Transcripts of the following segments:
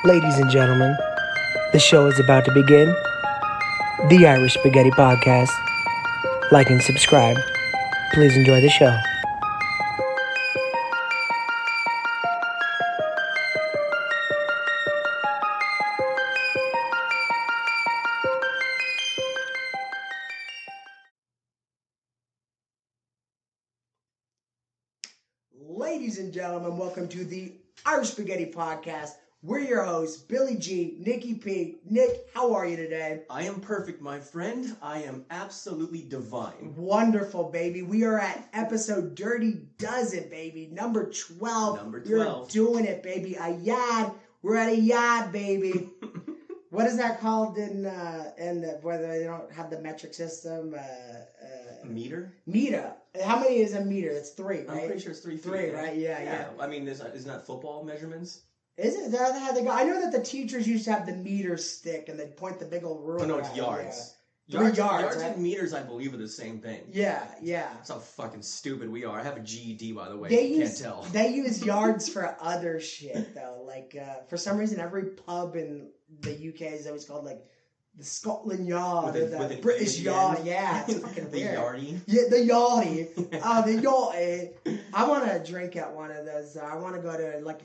Ladies and gentlemen, the show is about to begin. The Irish Spaghetti Podcast. Like and subscribe. Please enjoy the show. Ladies and gentlemen, welcome to the Irish Spaghetti Podcast. We're your hosts, Billy G, Nikki P. Nick, how are you today? I am perfect, my friend. I am absolutely divine. Wonderful, baby. We are at episode Dirty Dozen, baby. Number 12. Number 12. We're doing it, baby. A yad. We're at a yad, baby. What is that called in where they don't have the metric system? Meter? Meter. How many is a meter? It's 3, right? I'm pretty sure it's 3 feet. 3, right? Yeah. I mean, isn't that football measurements? Is it? Is that how they go? I know that the teachers used to have the meter stick and they'd point the big old ruler. Oh, no, it's yards. Yeah. Yards, yards right? and meters, I believe, are the same thing. Yeah. That's how fucking stupid we are. I have a GED, by the way. Can't tell. They use yards for other shit, though. Like, for some reason, every pub in the UK is always called, like, the Scotland Yard or the British Yard. Yeah, it's fucking weird. The Yardie? Yeah, the Yardie. The Yardie. I want to drink at one of those. I want to go to, like,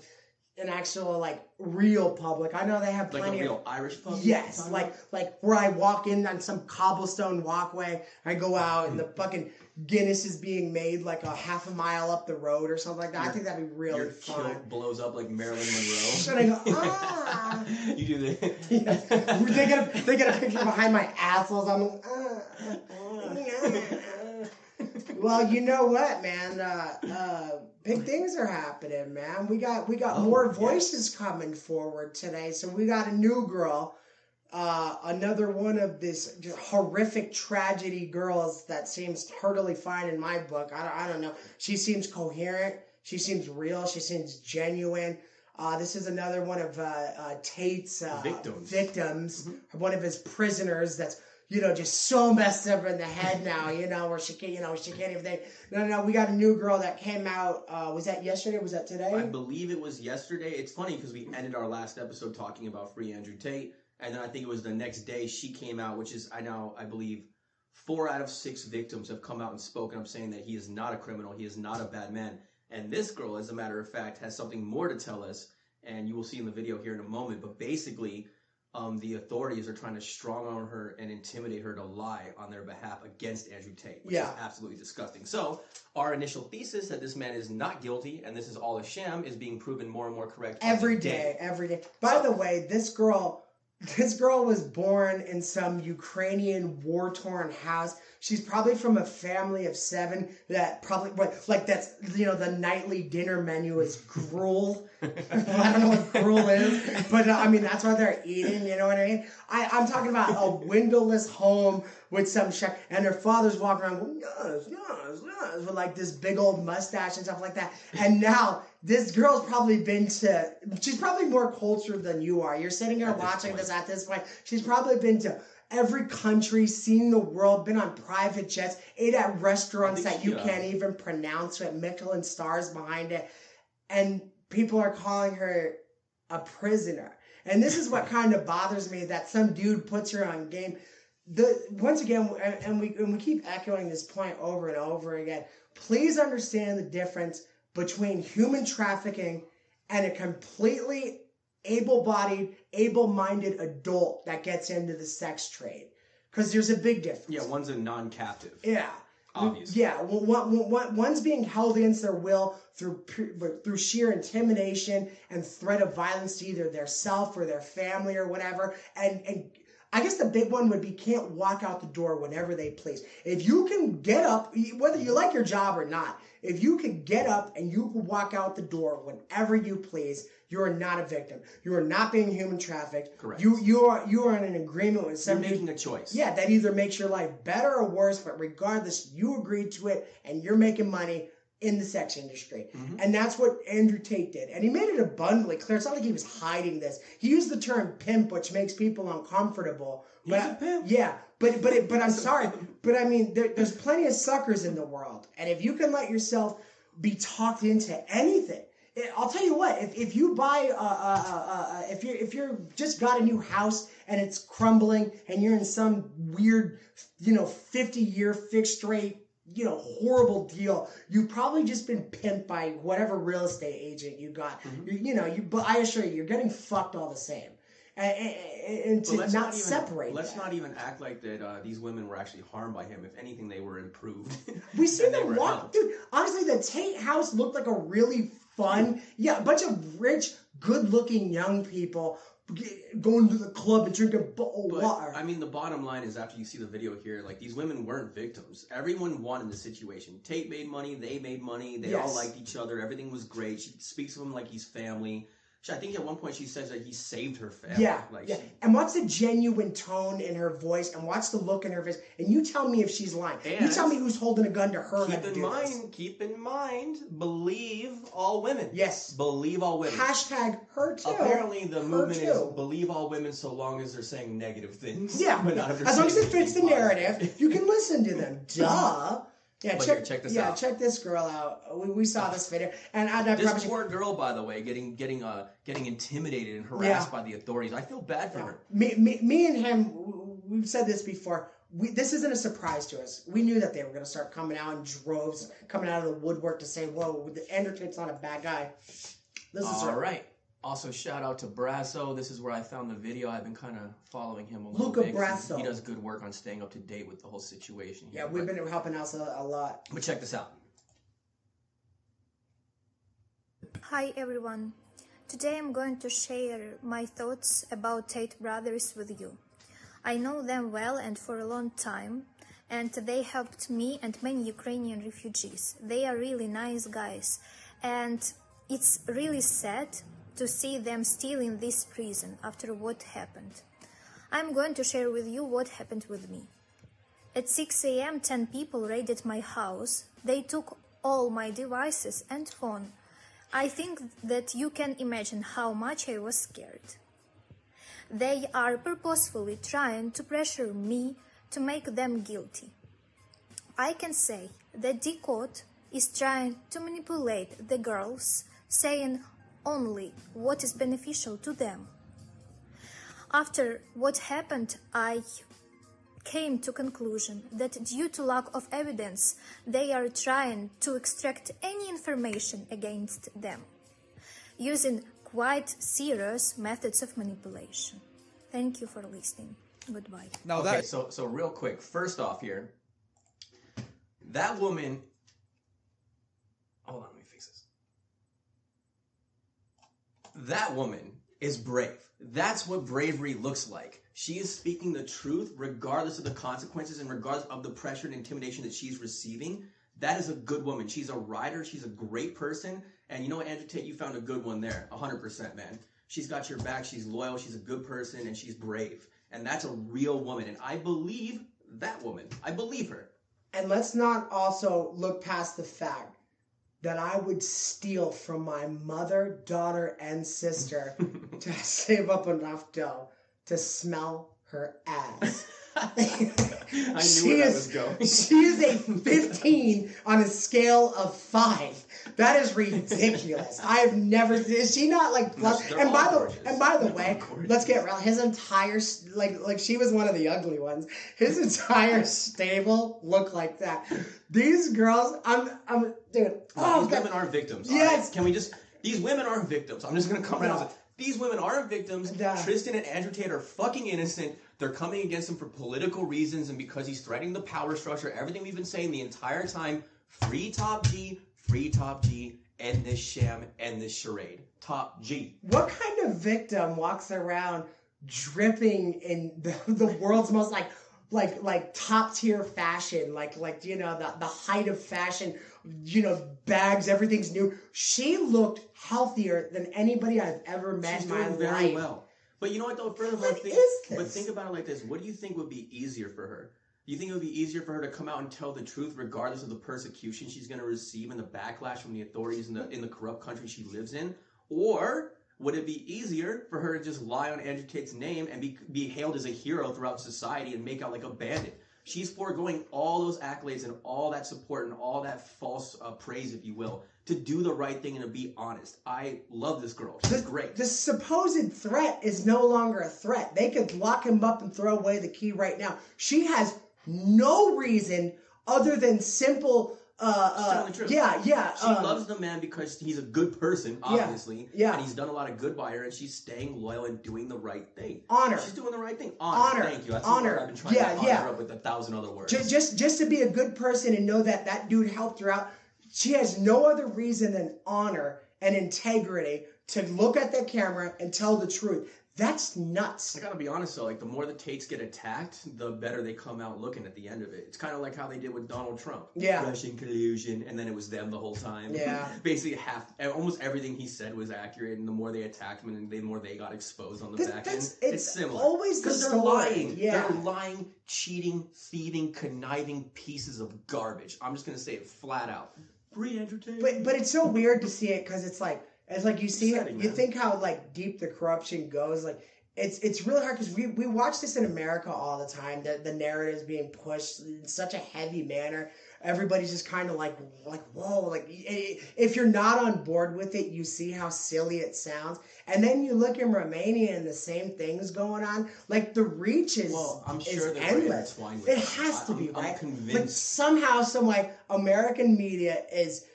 an actual, like, real public. I know they have plenty of... Like a real Irish pub? Yes, like where I walk in on some cobblestone walkway, I go out and the fucking Guinness is being made like a half a mile up the road or something like that. I think that'd be really fun. Your kilt blows up like Marilyn Monroe. And I go, ah. You do the... Yeah. They get a picture behind my assholes. I'm like, Well, you know what, man? Big things are happening, man. We got more voices coming forward today. So we got a new girl, another one of this horrific tragedy girls that seems totally fine in my book. I don't know. She seems coherent. She seems real. She seems genuine. This is another one of Tate's victims. Mm-hmm. One of his prisoners that's, just so messed up in the head now, where she can't even think. No, we got a new girl that came out. Was that yesterday? Was that today? I believe it was yesterday. It's funny because we ended our last episode talking about Free Andrew Tate, and then I think it was the next day she came out, which is, I believe 4 out of 6 victims have come out and spoken up saying that he is not a criminal, he is not a bad man. And this girl, as a matter of fact, has something more to tell us, and you will see in the video here in a moment, but basically... the authorities are trying to strong arm her and intimidate her to lie on their behalf against Andrew Tate, which is absolutely disgusting. So, our initial thesis that this man is not guilty and this is all a sham is being proven more and more correct every day. By the way, this girl was born in some Ukrainian war-torn house. She's probably from a family of 7 that probably, that's, the nightly dinner menu is gruel. I don't know what gruel is, but that's what they're eating, you know what I mean? I'm talking about a windowless home with some shack, and her father's walking around going, yes, with like this big old mustache and stuff like that. And now, this girl's probably she's probably more cultured than you are. You're sitting here watching this at this point. She's probably been to every country, seen the world, been on private jets, ate at restaurants that you can't even pronounce with Michelin stars behind it. And people are calling her a prisoner. And this is what kind of bothers me, that some dude puts her on game. Once again, and we keep echoing this point over and over again, please understand the difference between human trafficking and a completely able-bodied, able-minded adult that gets into the sex trade. Because there's a big difference. Yeah, one's a non-captive. Yeah. Obviously. Yeah, one's being held against their will through sheer intimidation and threat of violence to either their self or their family or whatever. And I guess the big one would be can't walk out the door whenever they please. If you can get up, whether you like your job or not, if you can get up and you can walk out the door whenever you please, you are not a victim. You are not being human trafficked. Correct. You are in an agreement with somebody. You're making a choice. Yeah, that either makes your life better or worse, but regardless, you agreed to it and you're making money in the sex industry. Mm-hmm. And that's what Andrew Tate did. And he made it abundantly clear. It's not like he was hiding this. He used the term pimp, which makes people uncomfortable. He's a pimp. Yeah, but I'm sorry. But I mean, there's plenty of suckers in the world. And if you can let yourself be talked into anything, I'll tell you what. If you buy if you're just got a new house and it's crumbling and you're in some weird 50-year fixed rate horrible deal, you've probably just been pimped by whatever real estate agent you got. But I assure you, you're getting fucked all the same. And to not separate. Let's not even act like that. These women were actually harmed by him. If anything, they were improved. We see them walk, dude. Honestly, the Tate house looked like a really fun, a bunch of rich, good-looking young people going to the club and drinking water. I mean, the bottom line is, after you see the video here, like, these women weren't victims. Everyone won in the situation. Tate made money. They made money. They all liked each other. Everything was great. She speaks of him like he's family. I think at one point she says that he saved her family. Yeah. And watch the genuine tone in her voice, and watch the look in her face, and you tell me if she's lying. And you tell me who's holding a gun to her. Keep in mind, believe all women. Yes. Believe all women. Hashtag her too. Apparently the movement is believe all women so long as they're saying negative things. Yeah. But not if they're as long as it fits the positive. narrative, you can listen to them. Duh. Yeah, check this out. Check this girl out. We saw this video, and this poor girl, by the way, getting intimidated and harassed by the authorities. I feel bad for her. Me and him, we've said this before. This isn't a surprise to us. We knew that they were going to start coming out in droves, coming out of the woodwork to say, "Whoa, Andrew Tate's not a bad guy." All right. Also, shout out to Brasso. This is where I found the video. I've been kind of following him a little bit. Brasso. He does good work on staying up to date with the whole situation here. Yeah, we've been helping out a lot. But check this out. Hi everyone. Today I'm going to share my thoughts about Tate brothers with you. I know them well and for a long time, and they helped me and many Ukrainian refugees. They are really nice guys, and it's really sad to see them still in this prison after what happened. I'm going to share with you what happened with me. At 6 a.m., 10 people raided my house. They took all my devices and phone. I think that you can imagine how much I was scared. They are purposefully trying to pressure me to make them guilty. I can say that the court is trying to manipulate the girls, saying only what is beneficial to them. After what happened, I came to conclusion that due to lack of evidence, they are trying to extract any information against them, using quite serious methods of manipulation. Thank you for listening. Goodbye. Now so real quick, first off here, that woman, hold on, let me fix this. That woman is brave. That's what bravery looks like. She is speaking the truth regardless of the consequences and regardless of the pressure and intimidation that she's receiving. That is a good woman. She's a writer. She's a great person. And you know what, Andrew Tate, you found a good one there. 100%, man. She's got your back. She's loyal. She's a good person. And she's brave. And that's a real woman. And I believe that woman. I believe her. And let's not also look past the fact that I would steal from my mother, daughter, and sister to save up enough dough to smell her ass. I knew where that was going. She is a 15 on a scale of 5. That is ridiculous. I have never. Is she not like plus? And by the way, let's get real. His entire like she was one of the ugly ones. His entire stable looked like that. These girls, I'm dude. These women aren't victims. Yes. Right? Can we just? These women aren't victims. I'm just gonna come around. These women aren't victims. Tristan and Andrew Tate are fucking innocent. They're coming against him for political reasons and because he's threatening the power structure. Everything we've been saying the entire time. Free Top G, end this sham, end this charade. Top G. What kind of victim walks around dripping in the world's most like top tier fashion, like you know the height of fashion, you know, bags, everything's new. She looked healthier than anybody I've ever met in my life. Very well. But you know what though, furthermore, think about it like this. What do you think would be easier for her? Do you think it would be easier for her to come out and tell the truth regardless of the persecution she's going to receive and the backlash from the authorities in the corrupt country she lives in? Or would it be easier for her to just lie on Andrew Tate's name and be hailed as a hero throughout society and make out like a bandit? She's foregoing all those accolades and all that support and all that false praise, if you will, to do the right thing and to be honest. I love this girl. She's great. The supposed threat is no longer a threat. They could lock him up and throw away the key right now. She has no reason other than simple... She's telling the truth. Yeah. She loves the man because he's a good person, obviously. Yeah. And he's done a lot of good by her, and she's staying loyal and doing the right thing. Honor. She's doing the right thing. Honor. Thank you. That's the word I've been trying to honor up with 1,000 other words. Just to be a good person and know that that dude helped her out. She has no other reason than honor and integrity to look at the camera and tell the truth. That's nuts. I gotta be honest though, like the more the Tates get attacked, the better they come out looking at the end of it. It's kind of like how they did with Donald Trump. Yeah. Russian collusion, and then it was them the whole time. Yeah. Basically almost everything he said was accurate, and the more they attacked him and the more they got exposed on the back end, it's similar. Always the Because they're story. lying. Yeah. They're lying, cheating, thieving, conniving pieces of garbage. I'm just gonna say it flat out. Free Andrew Tate. But it's so weird to see it because it's like you see Upsetting, it, you man. think how like deep the corruption goes. Like it's really hard because we watch this in America all the time. The narrative's being pushed in such a heavy manner. Everybody's just kind of like whoa. Like if you're not on board with it, you see how silly it sounds. And then you look in Romania and the same thing's going on. Like the reach is I'm sure is they're endless. intertwined with It it. has to be, I'm right? convinced. Like somehow, some way, American media is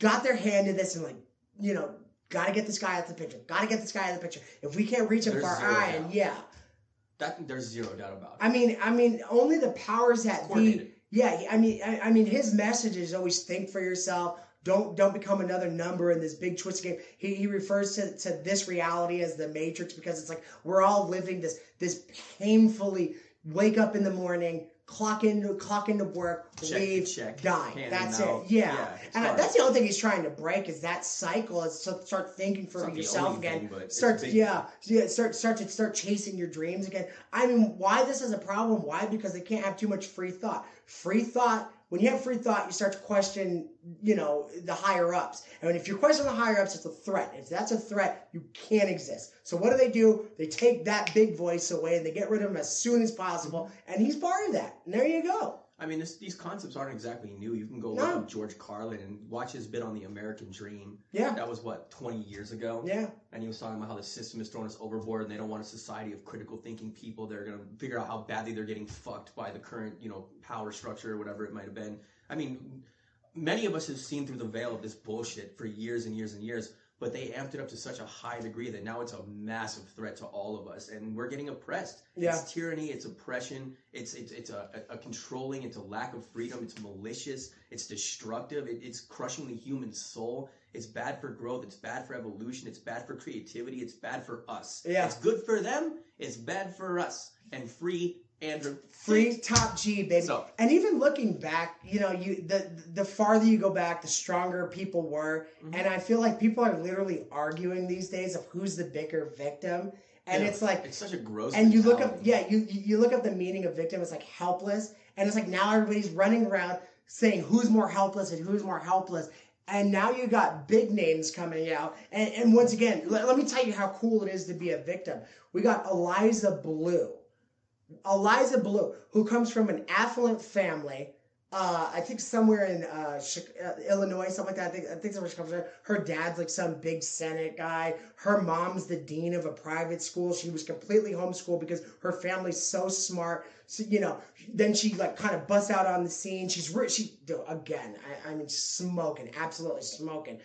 got their hand in this and like, you know, got to get this guy out the picture. Got to get this guy out of the picture. If we can't reach him There's for zero our eye, doubt. and yeah. There's zero doubt about it. I mean, only the powers that be. Coordinated. Yeah, I mean, his message is always think for yourself. Don't become another number in this big twisted game. He refers to this reality as the Matrix because it's like we're all living this painfully wake up in the morning, clock into work, leave, die. That's it. Yeah. And hard. that's the only thing he's trying to break is that cycle. Is to start thinking for yourself again. Start chasing your dreams again. I mean, why this is a problem? Why? Because they can't have too much free thought. Free thought. When you have free thought, you start to question, you know, the higher ups. And if you question the higher ups, it's a threat. If that's a threat, you can't exist. So what do? They take that big voice away and they get rid of him as soon as possible. And he's part of that. And there you go. I mean, these concepts aren't exactly new. You can go look up George Carlin and watch his bit on the American Dream. Yeah. That was, 20 years ago? Yeah. And he was talking about how the system is throwing us overboard and they don't want a society of critical thinking people. They're going to figure out how badly they're getting fucked by the current, power structure or whatever it might have been. I mean, many of us have seen through the veil of this bullshit for years and years and years, but they amped it up to such a high degree that now it's a massive threat to all of us, and we're getting oppressed. Yeah. It's tyranny, it's oppression, it's a controlling, it's a lack of freedom, it's malicious, it's destructive, it's crushing the human soul. It's bad for growth, it's bad for evolution, it's bad for creativity, it's bad for us. Yeah. It's good for them, it's bad for us. And free Andrew. Free top G, baby. So, and even looking back, the farther you go back, the stronger people were. Mm-hmm. And I feel like people are literally arguing these days of who's the bigger victim. And it's like it's such a gross. And mentality. you look up the meaning of victim. It's like helpless, and it's like now everybody's running around saying who's more helpless and who's more helpless. And now you got big names coming out. And once again, let me tell you how cool it is to be a victim. We got Eliza Blue, who comes from an affluent family. I think somewhere in Illinois, something like that. I think that's where she comes from. Her dad's like some big Senate guy. Her mom's the dean of a private school. She was completely homeschooled because her family's so smart. So, then she like kind of busts out on the scene. I mean, smoking, absolutely smoking.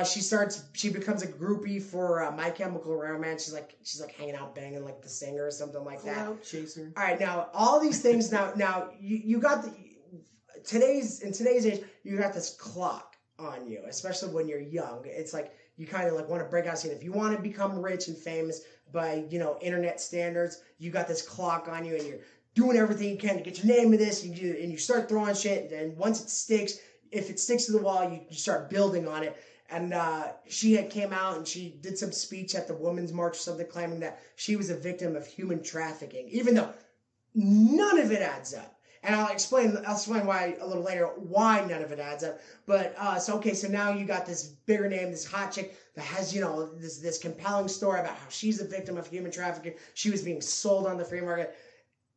She becomes a groupie for My Chemical Romance. She's like hanging out, banging like the singer or something like that. Cloud chaser. All right, now all these things. Now you got in today's age, you got this clock on you, especially when you're young. It's like you kind of like want to break out scene. If you want to become rich and famous by internet standards, you got this clock on you, and you're doing everything you can to get your name in this. And you start throwing shit, and once it sticks, if it sticks to the wall, you start building on it. And she had came out and she did some speech at the Women's March or something, claiming that she was a victim of human trafficking, even though none of it adds up. And I'll explain why a little later, why none of it adds up. But so now you got this bigger name, this hot chick that has this compelling story about how she's a victim of human trafficking. She was being sold on the free market.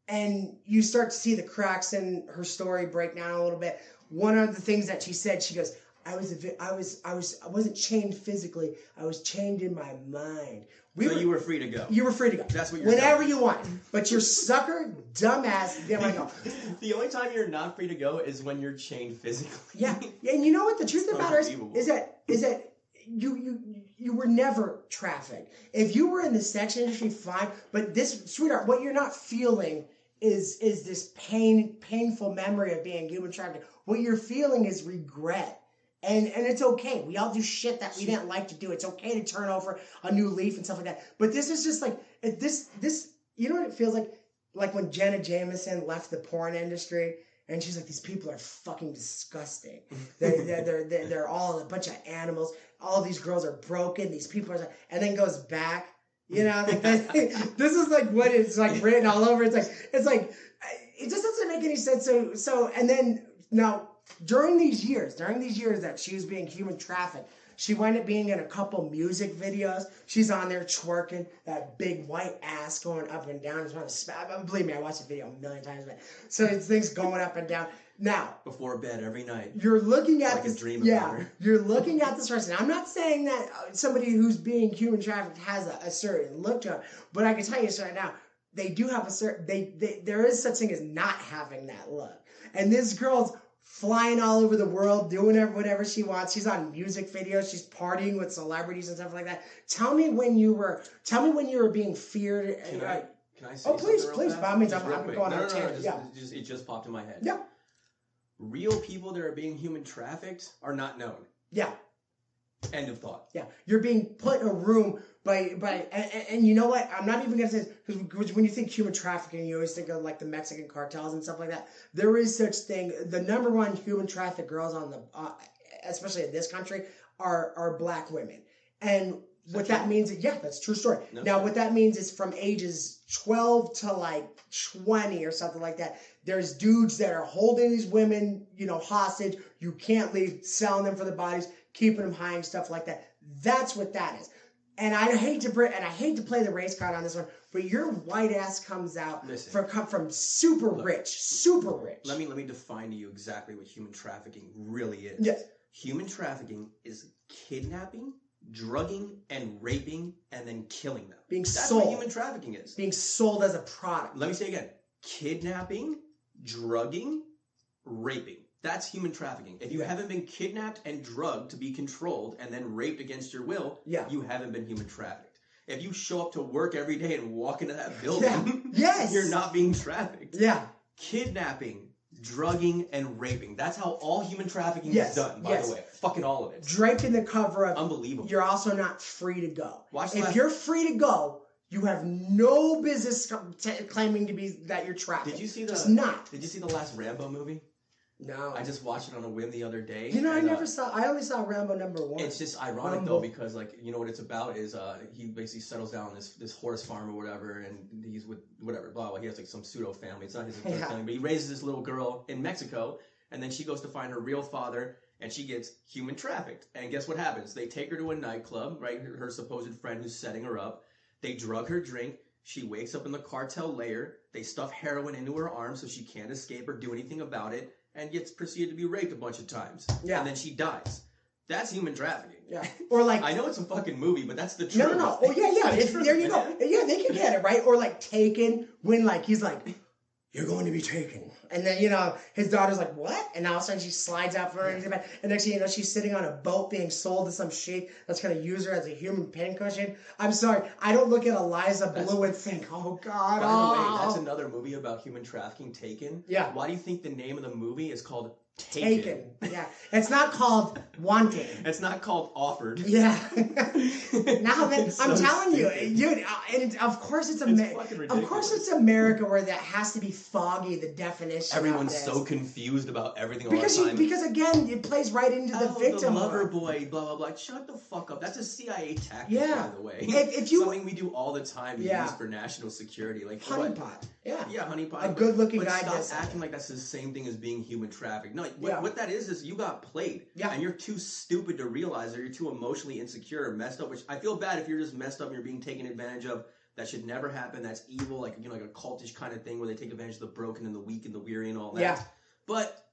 and you start to see the cracks in her story break down a little bit. One of the things that she said, she goes, I wasn't chained physically. I was chained in my mind. You were free to go. You were free to go. That's what you're whenever saying. you want. But your sucker, dumbass, didn't want to go. The only time you're not free to go is when you're chained physically. Yeah. And you know what the truth of the matter is that you were never trafficked. If you were in the sex industry, fine. But this, sweetheart, what you're not feeling is this painful memory of being human trafficked. What you're feeling is regret. And it's okay. We all do shit that we didn't like to do. It's okay to turn over a new leaf and stuff like that. But this is just like this. You know what it feels like? Like when Jenna Jameson left the porn industry, and she's like, "These people are fucking disgusting. They're all a bunch of animals. All these girls are broken. These people are," and then goes back. You know, like this is like what it's like written all over. It's like it just doesn't make any sense. So and then now. During these years that she was being human trafficked, she wound up being in a couple music videos. She's on there twerking, that big white ass going up and down. Believe me, I watched the video a million times. So it's things going up and down. Now, before bed every night, you're looking at like this. A dream about her. You're looking at this person. I'm not saying that somebody who's being human trafficked has a certain look to it, but I can tell you this right now. They do have a certain. There is such thing as not having that look, and this girl's flying all over the world, doing whatever she wants. She's on music videos. She's partying with celebrities and stuff like that. Tell me when you were being feared. Can I say? Oh, please, fast? by all means. I'm quick. going on a tangent. It just popped in my head. Yeah. Real people that are being human trafficked are not known. Yeah. End of thought. Yeah. You're being put in a room and you know what? I'm not even going to say this, because when you think human trafficking, you always think of like the Mexican cartels and stuff like that. There is such thing. The number one human trafficked girls on the, especially in this country, are black women. And what that means is, that's a true story. What that means is from ages 12 to like 20 or something like that, there's dudes that are holding these women, hostage. You can't leave, selling them for the bodies, keeping them high and stuff like that. That's what that is. And I hate to play the race card on this one, but your white ass comes out from super rich. Let me define to you exactly what human trafficking really is. Yes. Human trafficking is kidnapping, drugging, and raping, and then killing them. That's sold. what human trafficking is. Being sold as a product. Let me say again. Kidnapping, drugging, raping. That's human trafficking. If you haven't been kidnapped and drugged to be controlled and then raped against your will, you haven't been human trafficked. If you show up to work every day and walk into that building, you're not being trafficked. Yeah. Kidnapping, drugging, and raping. That's how all human trafficking is done, by the way. Fucking all of it. Draped in the cover of... Unbelievable. You're also not free to go. If you're free to go, you have no business claiming to be that you're trafficked. Did you see Did you see the last Rambo movie? No. I just watched it on a whim the other day. I only saw Rambo #1. It's just ironic though, because what it's about is he basically settles down on this horse farm or whatever, and he's with whatever, blah, blah. He has like some pseudo family. It's not his entire family, but he raises this little girl in Mexico, and then she goes to find her real father, and she gets human trafficked. And guess what happens? They take her to a nightclub, right? Her supposed friend who's setting her up. They drug her drink. She wakes up in the cartel lair. They stuff heroin into her arm so she can't escape or do anything about it, and gets proceeded to be raped a bunch of times. Yeah. And then she dies. That's human trafficking. Yeah. Or like... I know it's a fucking movie, but that's the truth. No. Oh, yeah. There you go. Yeah, they can get it, right? Or like Taken, when like he's like, "You're going to be taken." And then, his daughter's like, "What?" And all of a sudden she slides out for her. And next thing you know, she's sitting on a boat being sold to some sheik that's going to use her as a human pincushion. I'm sorry. I don't look at Eliza Blue and think, "Oh, God." By the way, that's another movie about human trafficking, Taken. Yeah. Why do you think the name of the movie is called Taken? Yeah. It's not called Wanted. It's not called Offered. Yeah. Now that I'm telling you, dude, and of course it's America where that has to be foggy, the definition. Everyone's so confused about everything all the time. Because again, it plays right into the victim. The lover boy, blah blah blah. Shut the fuck up. That's a CIA tactic, by the way. Something we do all the time. Use for national security, like honeypot. Yeah, honeypot. A good-looking guy. Stop acting like that's the same thing as being human trafficked. No, what that is you got played. Yeah. And you're too stupid to realize, or you're too emotionally insecure or messed up. Which I feel bad if you're just messed up and you're being taken advantage of. That should never happen. That's evil, like, like a cultish kind of thing where they take advantage of the broken and the weak and the weary and all that. Yeah. But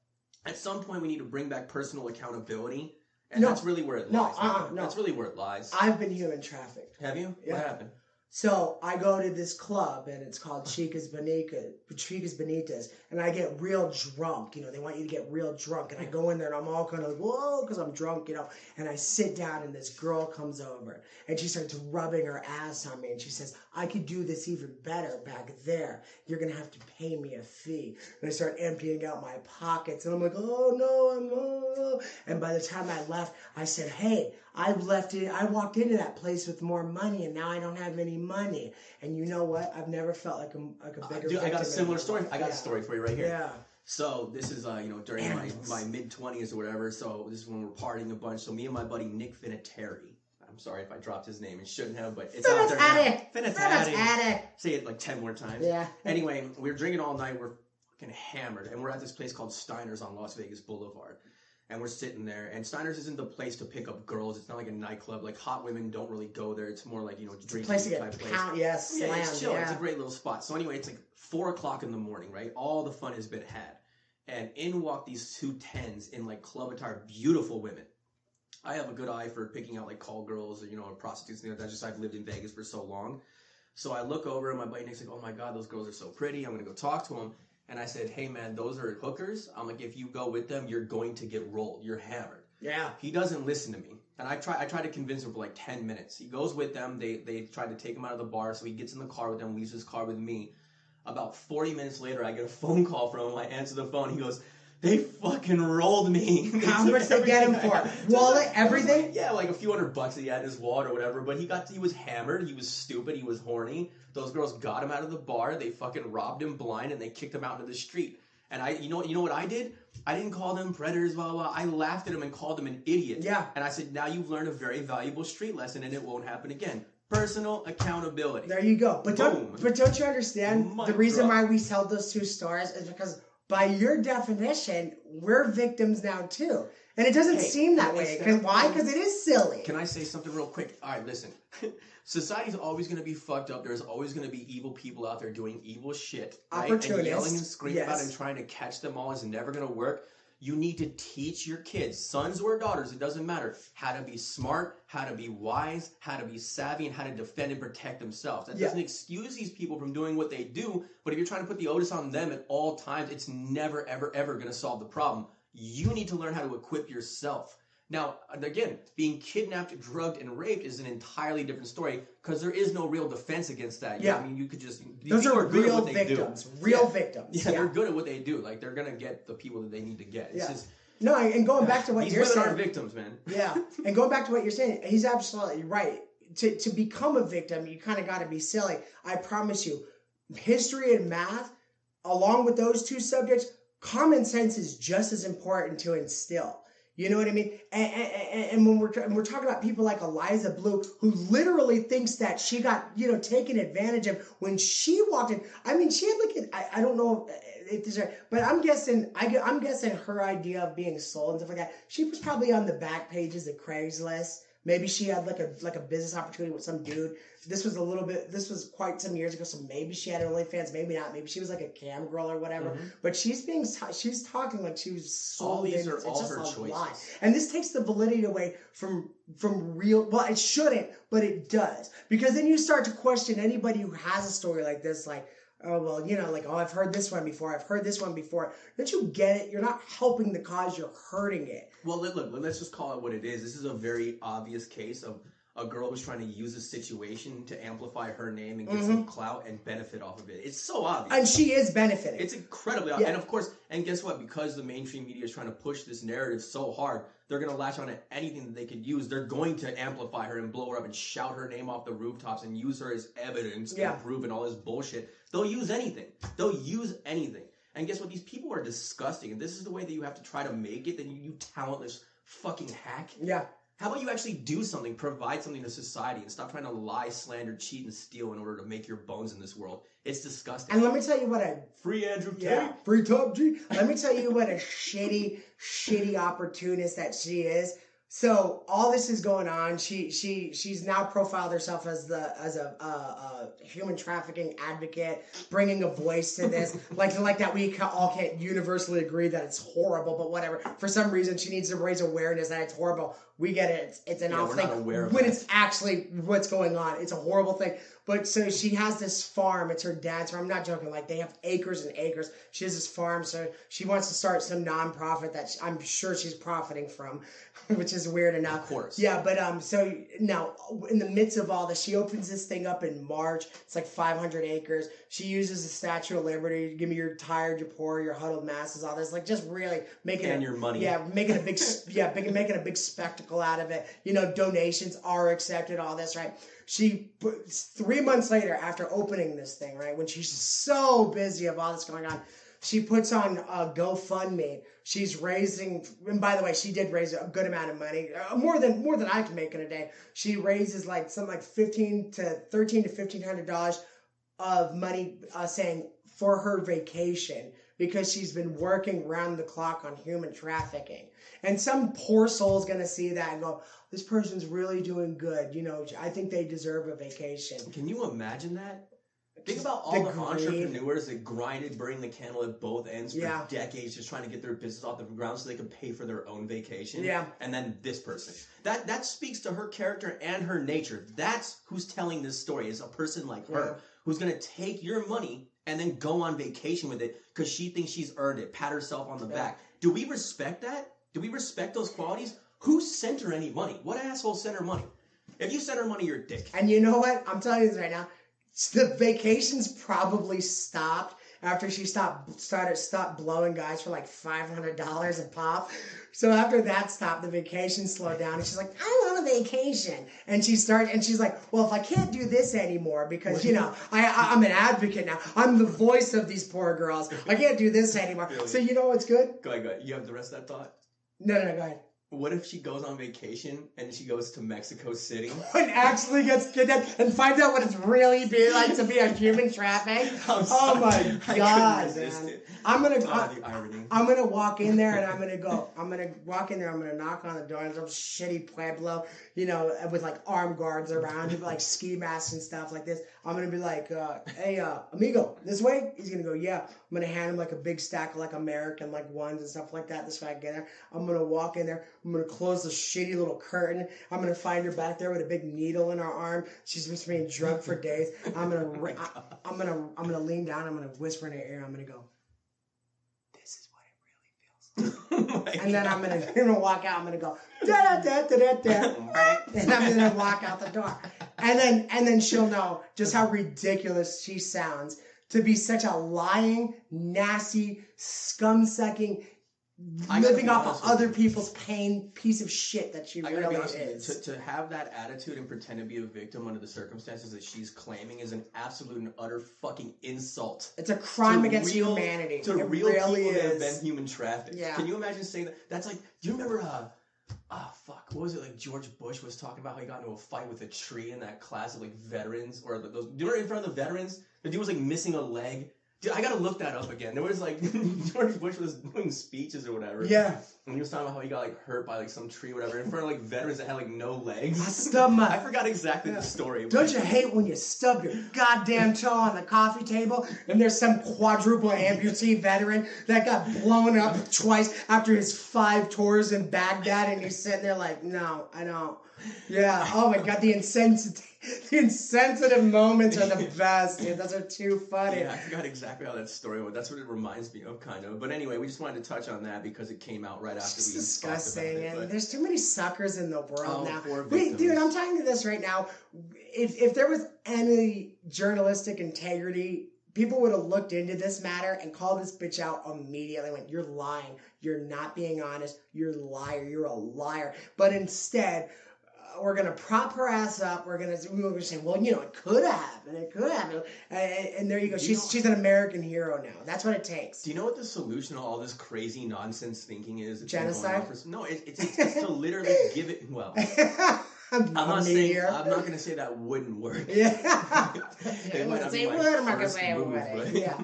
at some point, we need to bring back personal accountability, and that's really where it lies. No. That's really where it lies. I've been human trafficked. Have you? Yeah. What happened? So I go to this club, and it's called Chicas Bonitas, and I get real drunk. They want you to get real drunk, and I go in there, and I'm all kind of like, whoa, because I'm drunk, and I sit down, and this girl comes over, and she starts rubbing her ass on me, and she says, I could do this even better back there. You're going to have to pay me a fee. And I start emptying out my pockets, and I'm like, oh, no, and by the time I left, I said, hey, I walked into that place with more money, and now I don't have any money. And you know what? I've never felt like a bigger Dude, I got a similar story. I got a story for you right here. Yeah. So this is, during my mid-20s or whatever. So this is when we're partying a bunch. So me and my buddy Nick Finateri. I'm sorry if I dropped his name. It shouldn't have, but it's out there now. Finateri. Say it like 10 more times. Yeah. Anyway, we were drinking all night. We're fucking hammered. And we're at this place called Steiner's on Las Vegas Boulevard. And we're sitting there, and Steiner's isn't the place to pick up girls. It's not like a nightclub. Like, hot women don't really go there. It's more like, drinking place to get type place. Yes, yeah, it's chill. Yeah. It's a great little spot. So anyway, it's like 4 o'clock in the morning, right? All the fun has been had. And in walk these 2 10s in like club attire, beautiful women. I have a good eye for picking out like call girls or, or prostitutes. That's just, I've lived in Vegas for so long. So I look over and my buddy Nick's like, oh my God, those girls are so pretty. I'm going to go talk to them. And I said, hey, man, those are hookers. I'm like, if you go with them, you're going to get rolled. You're hammered. Yeah. He doesn't listen to me. And I try to convince him for like 10 minutes. He goes with them. They try to take him out of the bar. So he gets in the car with them, leaves his car with me. About 40 minutes later, I get a phone call from him. I answer the phone. He goes, they fucking rolled me. How much they get him for? Wallet, everything? Yeah, like a few $100 that he had in his wallet or whatever. But he was hammered. He was stupid. He was horny. Those girls got him out of the bar. They fucking robbed him blind and they kicked him out into the street. And you know what I did? I didn't call them predators, blah, blah, blah. I laughed at him and called him an idiot. Yeah. And I said, now you've learned a very valuable street lesson and it won't happen again. Personal accountability. There you go. But don't you understand? The reason why we tell those 2 stories is because by your definition, we're victims now too. And it doesn't seem that way. Why? Because it is silly. Can I say something real quick? All right, listen. Society's always going to be fucked up. There's always going to be evil people out there doing evil shit. Right? Opportunists. And yelling and screaming about it and trying to catch them all is never going to work. You need to teach your kids, sons or daughters, it doesn't matter, how to be smart, how to be wise, how to be savvy, and how to defend and protect themselves. That doesn't excuse these people from doing what they do, but if you're trying to put the onus on them at all times, it's never, ever, ever going to solve the problem. You need to learn how to equip yourself. Now, again, being kidnapped, drugged, and raped is an entirely different story because there is no real defense against that. Yeah. I mean, you could just... Those are real victims. Real victims. Yeah, they're good at what they do. Like, they're going to get the people that they need to get. It's just... No, and going back to what you're saying... These women are victims, man. Yeah, and going back to what you're saying, he's absolutely right. To become a victim, you kind of got to be silly. I promise you, history and math, along with those 2 subjects, common sense is just as important to instill. You know what I mean? And when we're talking about people like Eliza Blue, who literally thinks that she got, taken advantage of when she walked in. I mean, she had like, I don't know if this is right, but I'm guessing her idea of being sold and stuff like that, she was probably on the back pages of Craigslist. Maybe she had like a business opportunity with some dude. This was quite some years ago, so maybe she had OnlyFans, maybe not. Maybe she was like a cam girl or whatever. Mm-hmm. But she's talking like she was sold. All these are all her choices. Lie. And this takes the validity away from real. Well, it shouldn't, but it does, because then you start to question anybody who has a story like this, like, oh, well, I've heard this one before. Don't you get it? You're not helping the cause. You're hurting it. Well, look, let's just call it what it is. This is a very obvious case of a girl who's trying to use a situation to amplify her name and get some clout and benefit off of it. It's so obvious. And she is benefiting. It's incredibly obvious. And of course, and guess what? Because the mainstream media is trying to push this narrative so hard, they're going to latch on to anything that they could use. They're going to amplify her and blow her up and shout her name off the rooftops and use her as evidence to prove and all this bullshit. They'll use anything. And guess what? These people are disgusting. And this is the way that you have to try to make it, then you talentless fucking hack. Yeah. How about you actually do something, provide something to society, and stop trying to lie, slander, cheat, and steal in order to make your bones in this world? It's disgusting. And let me tell you what Free Andrew Tate. Yeah, free Top G. Let me tell you what a shitty opportunist that she is. So all this is going on. She's now profiled herself as a human trafficking advocate, bringing a voice to this. like that we all can't universally agree that it's horrible, but whatever. For some reason, she needs to raise awareness that it's horrible. We get it. It's an awful thing. When it's actually what's going on, it's a horrible thing. But so she has this farm. It's her dad's farm. I'm not joking. Like they have acres and acres. She has this farm. So she wants to start some nonprofit that I'm sure she's profiting from, which is weird enough. Of course. Yeah, but so now in the midst of all this, she opens this thing up in March. It's like 500 acres. She uses the Statue of Liberty. Give me your tired, your poor, your huddled masses. All this, like just really making your money. Yeah, making a big making a big spectacle out of it. Donations are accepted. All this, right? 3 months later, after opening this thing, right, when she's so busy of all this going on, she puts on a GoFundMe. She's raising, and by the way, she did raise a good amount of money, more than I can make in a day. She raises like something like $13 to $1,500 of money, saying for her vacation, because she's been working round the clock on human trafficking. And some poor soul's going to see that and go, this person's really doing good. I think they deserve a vacation. Can you imagine that? Think about all the entrepreneurs that grinded, burning the candle at both ends for decades, just trying to get their business off the ground so they could pay for their own vacation. Yeah. And then this person. That speaks to her character and her nature. That's who's telling this story, is a person like her, who's going to take your money and then go on vacation with it because she thinks she's earned it, pat herself on the back. Do we respect that? Do we respect those qualities? Who sent her any money? What asshole sent her money? If you sent her money, you're a dick. And you know what? I'm telling you this right now. The vacations probably stopped after she stopped blowing guys for like $500 a pop. So after that stopped, the vacation slowed down, and she's like, I want a vacation. And she's like, well, if I can't do this anymore because I'm an advocate now. I'm the voice of these poor girls. I can't do this anymore. Really? So you know what's good? Go ahead. You have the rest of that thought? No, go ahead. What if she goes on vacation and she goes to Mexico City and actually gets kidnapped and finds out what it's really be like to be a human traffic? Oh my God, man! I'm gonna walk in there and I'm gonna knock on the door in some shitty pueblo, with like armed guards around, with like ski masks and stuff like this. I'm gonna be like, hey, amigo, this way? He's gonna go, yeah. I'm gonna hand him like a big stack of like American like ones and stuff like that. This way I get there. I'm gonna walk in there. I'm gonna close the shitty little curtain. I'm gonna find her back there with a big needle in her arm. She's been being drugged for days. I'm gonna lean down. I'm gonna whisper in her ear. I'm gonna go, this is what it really feels like. And then I'm gonna walk out. I'm gonna go da da da da da, and I'm gonna walk out the door. And then she'll know just how ridiculous she sounds to be such a lying, nasty, scum-sucking, living off of other people's pain piece of shit that she really is. To have that attitude and pretend to be a victim under the circumstances that she's claiming is an absolute and utter fucking insult. It's a crime against humanity. To real really people that have is. been human trafficked. Yeah. Can you imagine saying that? That's like, do you remember, what was it, like George Bush was talking about how he got into a fight with a tree in that class of like veterans, or those, do you remember in front of the veterans? The dude was like missing a leg. Dude, I gotta look that up again. There was like, George Bush was doing speeches or whatever. Yeah. And he was talking about how he got like hurt by like some tree or whatever in front of like veterans that had like no legs. I forgot exactly the story. Don't you hate when you stub your goddamn toe on the coffee table and there's some quadruple amputee veteran that got blown up twice after his 5 tours in Baghdad, and he's sitting there like, no, I don't. Yeah. Oh my God, the insensitive moments are the best, dude. Those are too funny. Yeah, I forgot exactly how that story went. That's what it reminds me of, kind of. But anyway, we just wanted to touch on that because it came out right after we disgusting. talked about it. And there's too many suckers in the world now. Wait, dude, I'm telling you this right now. If there was any journalistic integrity, people would have looked into this matter and called this bitch out immediately. Went, you're lying. You're not being honest. You're a liar. You're a liar. But instead, we're going to prop her ass up. We're going to say, well, it could have happened. It could have happened. And there you go. She's an American hero now. That's what it takes. Do you know what the solution to all this crazy nonsense thinking is? Genocide? No, it's to literally give it, well... I'm not meteor. I'm not gonna say that wouldn't work. Yeah. It might not be my I'm not gonna first say it move, would. but, Yeah.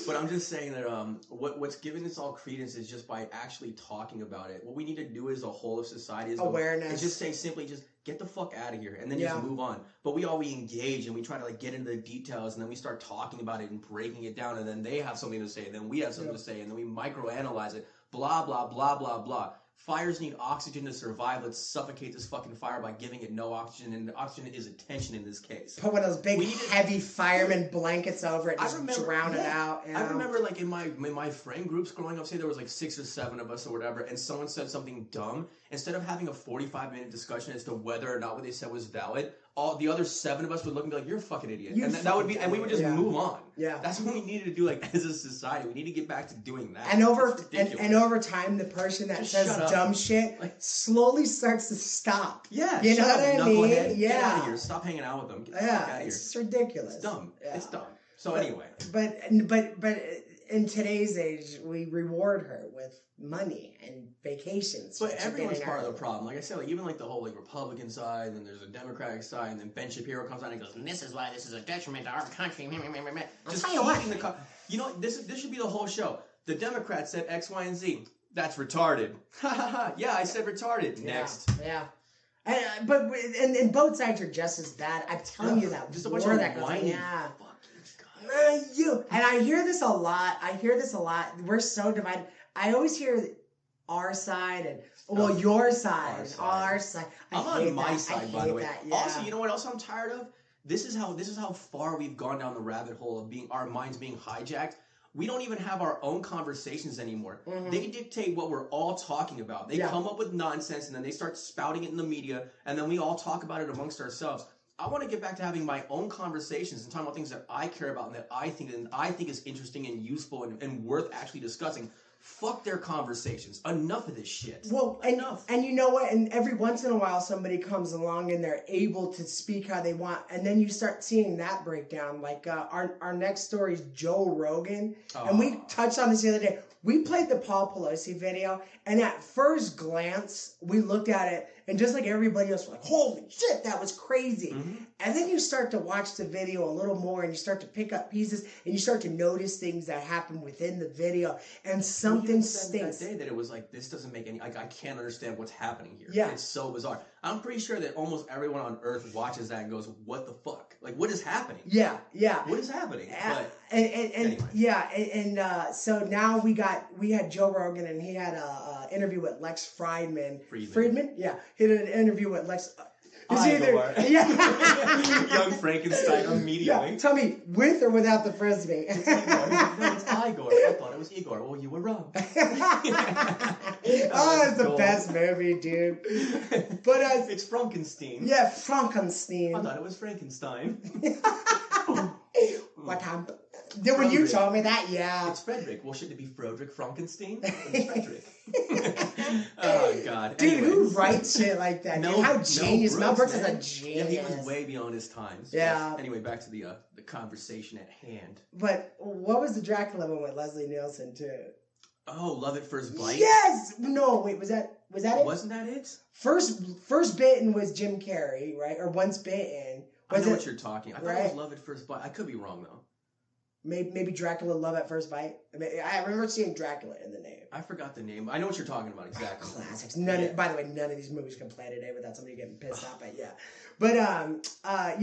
but I'm just saying that what's giving this all credence is just by actually talking about it. What we need to do as a whole of society is awareness. Is just say simply just get the fuck out of here and then just move on. But we engage and we try to like get into the details and then we start talking about it and breaking it down and then they have something to say and then we have something to say and then we microanalyze it. Blah blah blah blah blah. Fires need oxygen to survive. Let's suffocate this fucking fire by giving it no oxygen, and the oxygen is attention in this case. Put one of those big, heavy fireman blankets over it, just drown it out. You know? I remember, like in my friend groups growing up, say there was like 6 or 7 of us or whatever, and someone said something dumb. Instead of having a 45-minute discussion as to whether or not what they said was valid, all the other 7 of us would look and be like, "You're a fucking idiot," and that would be, and we would just move on. Yeah, that's what we needed to do, like as a society. We need to get back to doing that. And over time, the person that just says dumb shit slowly starts to stop. Yeah, you know what I mean? Yeah, get out of here. Stop hanging out with them. Get the fuck out of here. It's ridiculous. It's dumb. Yeah. It's dumb. So anyway, but in today's age, we reward her with money and vacations. But everyone's part of the problem. Like I said, like even like the whole like Republican side, and then there's a Democratic side, and then Ben Shapiro comes out and goes, "And this is why this is a detriment to our country." Just keeping the you know, this should be the whole show. The Democrats said X, Y, and Z. That's retarded. Ha ha ha. Yeah, I said retarded. Next. Yeah. And both sides are just as bad. I'm telling you that. Just a bunch of that goes whiny. Yeah. And I hear this a lot. We're so divided. I always hear our side and your side, our side. I'm on my side, by the way. Yeah. Also, you know what else I'm tired of? This is how far we've gone down the rabbit hole of our minds being hijacked. We don't even have our own conversations anymore. Mm-hmm. They dictate what we're all talking about. They come up with nonsense and then they start spouting it in the media and then we all talk about it amongst ourselves. I want to get back to having my own conversations and talking about things that I care about and that I think is interesting and useful and worth actually discussing. Fuck their conversations. Enough of this shit. Well, enough. And you know what? And every once in a while, somebody comes along and they're able to speak how they want. And then you start seeing that breakdown. Like our next story is Joe Rogan. Oh. And we touched on this the other day. We played the Paul Pelosi video. And at first glance, we looked at it. And just like everybody else, we're like, holy shit, that was crazy. Mm-hmm. And then you start to watch the video a little more and you start to pick up pieces and you start to notice things that happen within the video. And something stinks. That day that it was like, this doesn't make any, like, I can't understand what's happening here. Yeah. It's so bizarre. I'm pretty sure that almost everyone on earth watches that and goes, what the fuck? Like, what is happening? Yeah. What is happening? But anyway. So now we had Joe Rogan and he had a interview with Lex Friedman? Yeah. He did an interview with Lex. Young Frankenstein immediately. Yeah. Tell me, with or without the frisbee? It's Igor. No, it's Igor. I thought it was Igor. Well, you were wrong. It's the best movie, dude. But it's Frankenstein. Yeah, Frankenstein. I thought it was Frankenstein. What time? Then when you told me that, It's Frederick. Well, shouldn't it be Frederick Frankenstein? It's Frederick. Oh, God. Dude, who writes shit like that? Dude, how genius. Mel Brooks is a genius. Yeah, he was way beyond his times. Yeah. Anyway, back to the conversation at hand. But what was the Dracula one with Leslie Nielsen, too? Oh, Love at First Bite? Yes! No, wait, was that it? Wasn't that it? First Bitten was Jim Carrey, right? Or Once Bitten. I know what you're talking. I thought it was Love at First Bite. I could be wrong, though. Maybe Dracula Love at First Bite. I remember seeing Dracula in the name. I forgot the name. I know what you're talking about exactly. Classics. By the way, none of these movies can play today without somebody getting pissed off. But yeah. But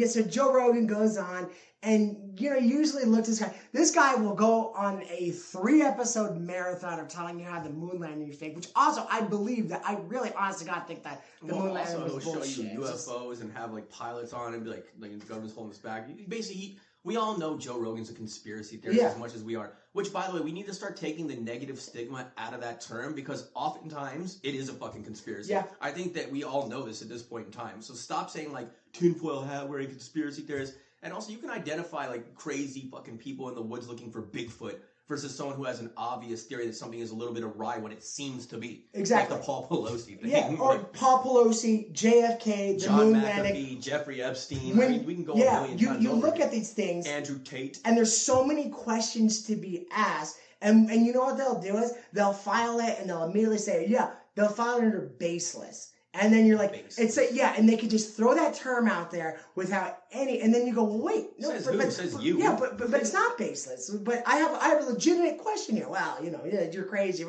so Joe Rogan goes on and usually look this guy. This guy will go on a 3-episode marathon of telling you how the moon landing is fake. Which also I believe that I really honestly God think that the moon landing was bullshit. Also he'll show you UFOs and have like pilots on and be like the government's holding us back. Basically. We all know Joe Rogan's a conspiracy theorist as much as we are. Which, by the way, we need to start taking the negative stigma out of that term because oftentimes it is a fucking conspiracy. Yeah. I think that we all know this at this point in time. So stop saying like tinfoil hat wearing conspiracy theorists. And also you can identify like crazy fucking people in the woods looking for Bigfoot versus someone who has an obvious theory that something is a little bit awry when it seems to be. Exactly. Like the Paul Pelosi thing. Yeah, or Paul Pelosi, JFK, the moon landing. John McAfee, Jeffrey Epstein. We can go a million times you over look again. at these things. Andrew Tate. And there's so many questions to be asked. And you know what they'll do is they'll file it and they'll immediately say, they'll file it under baseless. And then you're like, Baseless. it's like, yeah, and they could just throw that term out there without any, and then you go, well, wait, no, Says who? Says you. Yeah, but it's not baseless. But I have a legitimate question here. Well, you're crazy.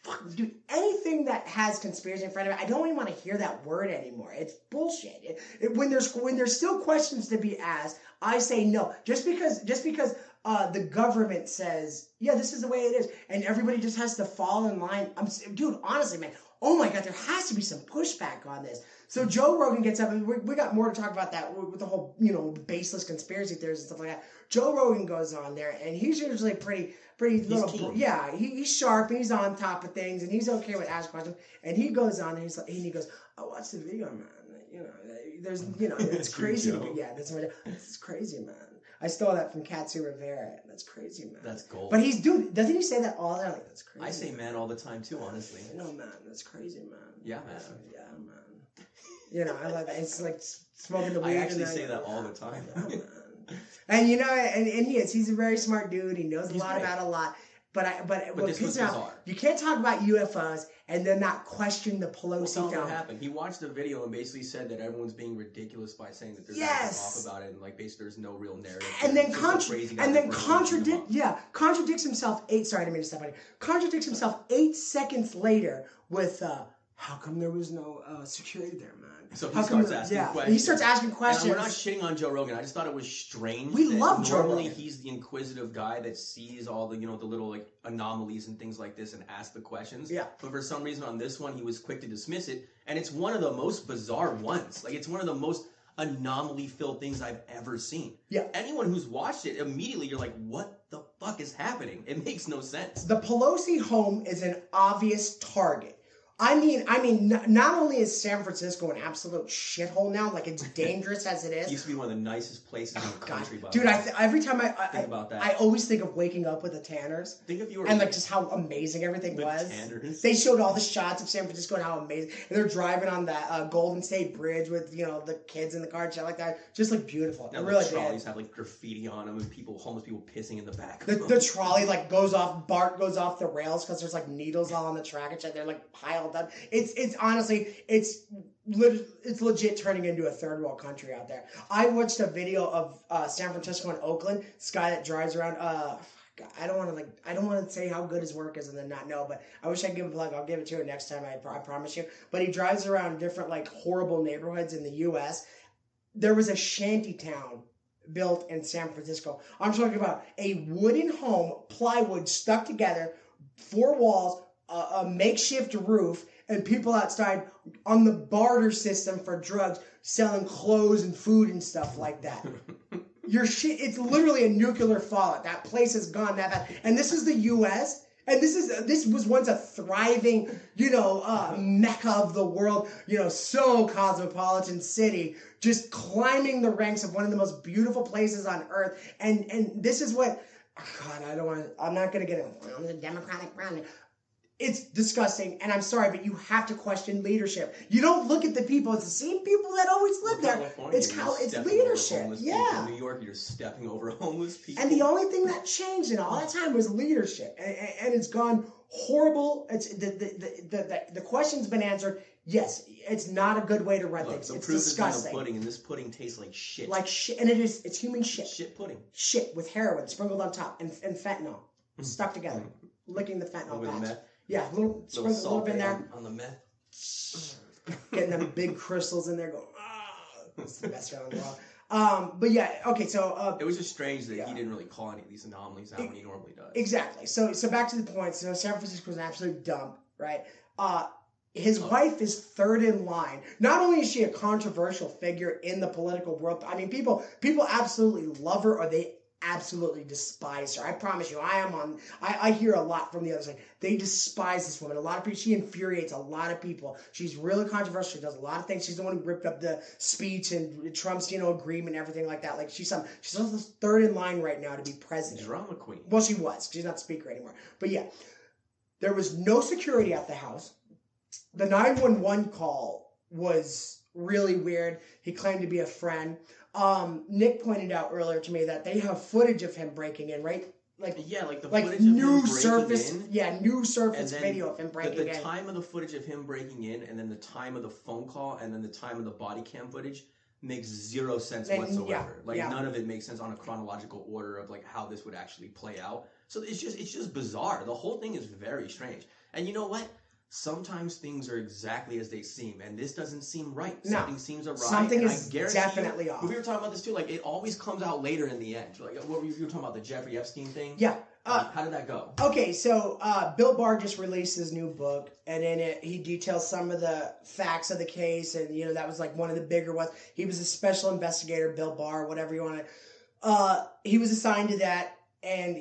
Fuck, dude, anything that has conspiracy in front of it, I don't even want to hear that word anymore. It's bullshit. When there's still questions to be asked, I say no. Just because the government says, yeah, this is the way it is, and everybody just has to fall in line. Dude, honestly, man, oh my God, there has to be some pushback on this. So Joe Rogan gets up, and we got more to talk about that with the whole, baseless conspiracy theories and stuff like that. Joe Rogan goes on there, and he's usually pretty little, yeah, he's sharp, and he's on top of things, and he's okay with asking questions. And he goes on there, and he goes, I watched the video, man. It's crazy. Yeah, this is crazy, man. I stole that from Katsu Rivera. That's crazy, man. That's gold. But doesn't he say that all the time? Like, that's crazy. I say man all the time too, honestly. No, man, that's crazy, man. Yeah, man. Yeah, man. I like that. It's like smoking the weed. I actually say that all the time. Yeah, man. And and he's a very smart dude. He knows a lot about a lot. But what pisses me off, you can't talk about UFOs and then not question the Polosi film. What happened? He watched the video and basically said that everyone's being ridiculous by saying that there's nothing off about it, and like basically there's no real narrative. And then contradicts himself. Contradicts himself 8 seconds later with how come there was no security there, man? So he starts asking questions. He starts asking questions. And we're not shitting on Joe Rogan. I just thought it was strange. We love Joe Rogan. Normally he's the inquisitive guy that sees all the, the little like anomalies and things like this and asks the questions. Yeah. But for some reason on this one, he was quick to dismiss it. And it's one of the most bizarre ones. Like, it's one of the most anomaly-filled things I've ever seen. Yeah. Anyone who's watched it, immediately you're like, what the fuck is happening? It makes no sense. The Pelosi home is an obvious target. I mean, not only is San Francisco an absolute shithole now, like it's dangerous as it is. It used to be one of the nicest places in the country. Dude, every time I think about that, I always think of waking up with the Tanners. Think if you were and like just how amazing everything was. Tanners. They showed all the shots of San Francisco and how amazing, and they're driving on that Golden State Bridge with the kids in the car and shit like that. Just like beautiful. Now it really the trolleys have like graffiti on them and homeless people pissing in the back. The trolley like goes off the rails because there's like needles all on the track and shit. They're like piled up. It's honestly, it's legit turning into a third world country out there. I watched a video of San Francisco and Oakland. This guy that drives around. I don't want to say how good his work is and then not know, but I wish I could give him a plug. I'll give it to you next time. I promise you. But he drives around different like horrible neighborhoods in the U.S. There was a shanty town built in San Francisco. I'm talking about a wooden home, plywood stuck together, 4 walls, a makeshift roof, and people outside on the barter system for drugs, selling clothes and food and stuff like that. Your shit, it's literally a nuclear fallout. That place has gone that bad. And this is the U.S., and this was once a thriving, mecca of the world, so cosmopolitan city, just climbing the ranks of one of the most beautiful places on earth. And this is what, I'm not going to get on the Democratic brand. It's disgusting, and I'm sorry, but you have to question leadership. You don't look at the people; it's the same people that always live there. It's leadership. Yeah. In New York, you're stepping over homeless people. And the only thing that changed in all that time was leadership, and it's gone horrible. It's the question's been answered. Yes, it's not a good way to run things. It's disgusting. Is in the pudding, and this pudding tastes like shit. Like shit, and it's human shit. Shit pudding. Shit with heroin sprinkled on top and fentanyl stuck together, licking the fentanyl patch. Yeah, sprinkle a little bit in there. On the meth. Getting them big crystals in there going, it's the best round in the world. But yeah, okay, so... it was just strange that he didn't really call any of these anomalies out when he normally does. Exactly. So back to the point. So San Francisco is an absolute dump, right? His wife is third in line. Not only is she a controversial figure in the political world, I mean, people absolutely love her or they absolutely despise her. I promise you, I hear a lot from the other side. They despise this woman. A lot of people, she infuriates a lot of people. She's really controversial. She does a lot of things. She's the one who ripped up the speech and Trump's, agreement and everything like that. Like she's third in line right now to be president. Drama queen. Well, she was. She's not the speaker anymore. But yeah, there was no security at the house. The 911 call was really weird. He claimed to be a friend. Nick pointed out earlier to me that they have footage of him breaking in, right? like the like footage new of him surface, in, new surface and then video of him breaking in. The time of the footage of him breaking in, and then the time of the phone call, and then the time of the body cam footage makes zero sense whatsoever. None of it makes sense on a chronological order of like how this would actually play out. So it's just bizarre. The whole thing is very strange. And you know what? Sometimes things are exactly as they seem, and this doesn't seem right. Something seems awry. Something is definitely off. We were talking about this too. Like, it always comes out later in the end. Like, what were you talking about? The Jeffrey Epstein thing? Yeah. How did that go? Okay, so Bill Barr just released his new book, and in it he details some of the facts of the case, and that was like one of the bigger ones. He was a special investigator, Bill Barr, whatever you want to. He was assigned to that, and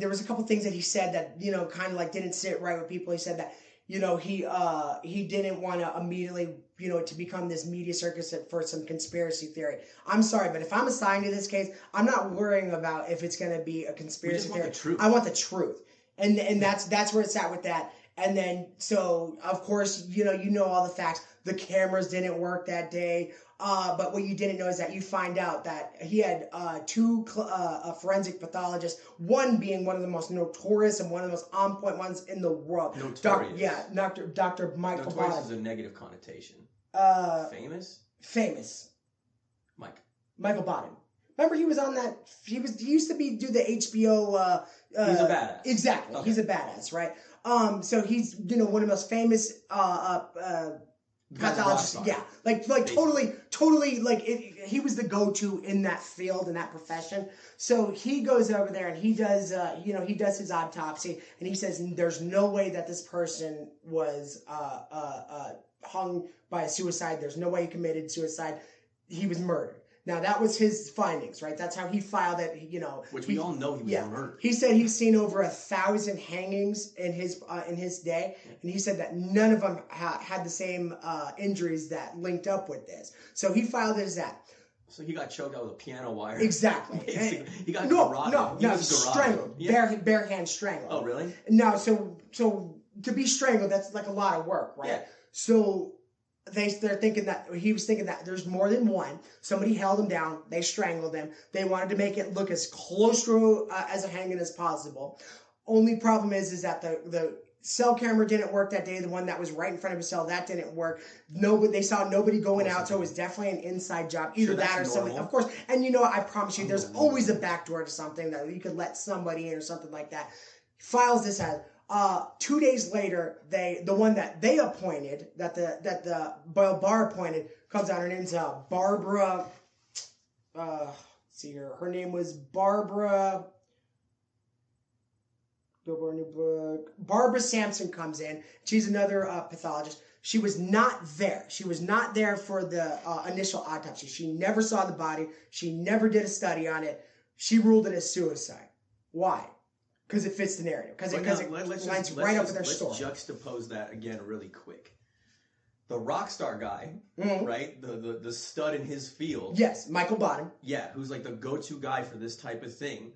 there was a couple things that he said that kind of like didn't sit right with people. He said that he didn't want to immediately to become this media circus for some conspiracy theory. I'm sorry, but if I'm assigned to this case, I'm not worrying about if it's going to be a conspiracy theory. The truth. I want the truth, and that's where it's at with that. And then so of course all the facts. The cameras didn't work that day. But what you didn't know is that you find out that he had two forensic pathologists, one being one of the most notorious and one of the most on-point ones in the world. Notorious? Dr. Michael Bottom. Notorious is a negative connotation. Famous? Famous. Michael Bottom. Remember he was on that, he used to do the HBO... he's a badass. Exactly. Okay. He's a badass, right? So he's, one of the most famous... pathologist, yeah, like totally, like he was the go-to in that field, in that profession. So he goes over there and he does, he does his autopsy, and he says there's no way that this person was hung by a suicide. There's no way he committed suicide. He was murdered. Now, that was his findings, right? That's how he filed it, Which we all know he was murdered. He said he's seen over 1,000 hangings in his day, and he said that none of them had the same injuries that linked up with this. So he filed it as that. So he got choked out with a piano wire. Exactly. He got garroted. No, strangled. Yeah. Bare hand strangled. Oh, really? No, so to be strangled, that's like a lot of work, right? Yeah. So... They're thinking that he was thinking that there's more than one. Somebody held him down. They strangled him. They wanted to make it look as close to as a hanging as possible. Only problem is that the cell camera didn't work that day. The one that was right in front of his cell, that didn't work. They saw nobody going out, so it was definitely an inside job. Either that or something. Of course. And I promise you, there's always a backdoor to something that you could let somebody in or something like that. Files this out. 2 days later, the one that they appointed, that the Barr appointed, comes out. Her name's Barbara. Let's see here. Her name was Barbara. Barbara Sampson comes in. She's another pathologist. She was not there. She was not there for the initial autopsy. She never saw the body. She never did a study on it. She ruled it as suicide. Why? Because it fits the narrative. Because it lines right up with their story. Let's juxtapose that again really quick. The rock star guy, right? The stud in his field. Yes, Michael Bottom. Yeah, who's like the go-to guy for this type of thing.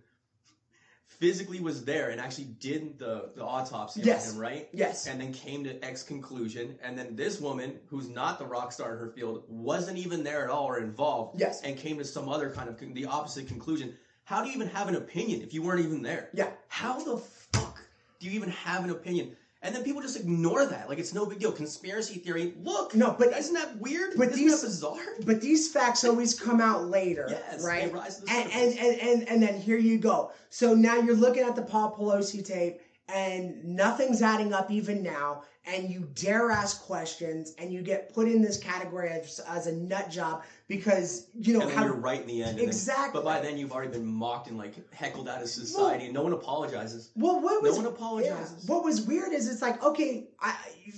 Physically was there and actually did the autopsy on him, right? Yes. And then came to X conclusion. And then this woman, who's not the rock star in her field, wasn't even there at all or involved. Yes. And came to some other kind of the opposite conclusion. How do you even have an opinion if you weren't even there? Yeah. How the fuck do you even have an opinion? And then people just ignore that. Like, it's no big deal. Conspiracy theory. Look. No, but... Isn't that weird? But isn't that bizarre? But these facts always come out later. Yes. Right? They rise to the surface. And then here you go. So now you're looking at the Paul Pelosi tape, and nothing's adding up even now, and you dare ask questions, and you get put in this category as a nut job because, and then you're right in the end. Exactly. But by then you've already been mocked and heckled out of society, and no one apologizes. Well, no one apologizes. Yeah, what was weird is it's like, okay,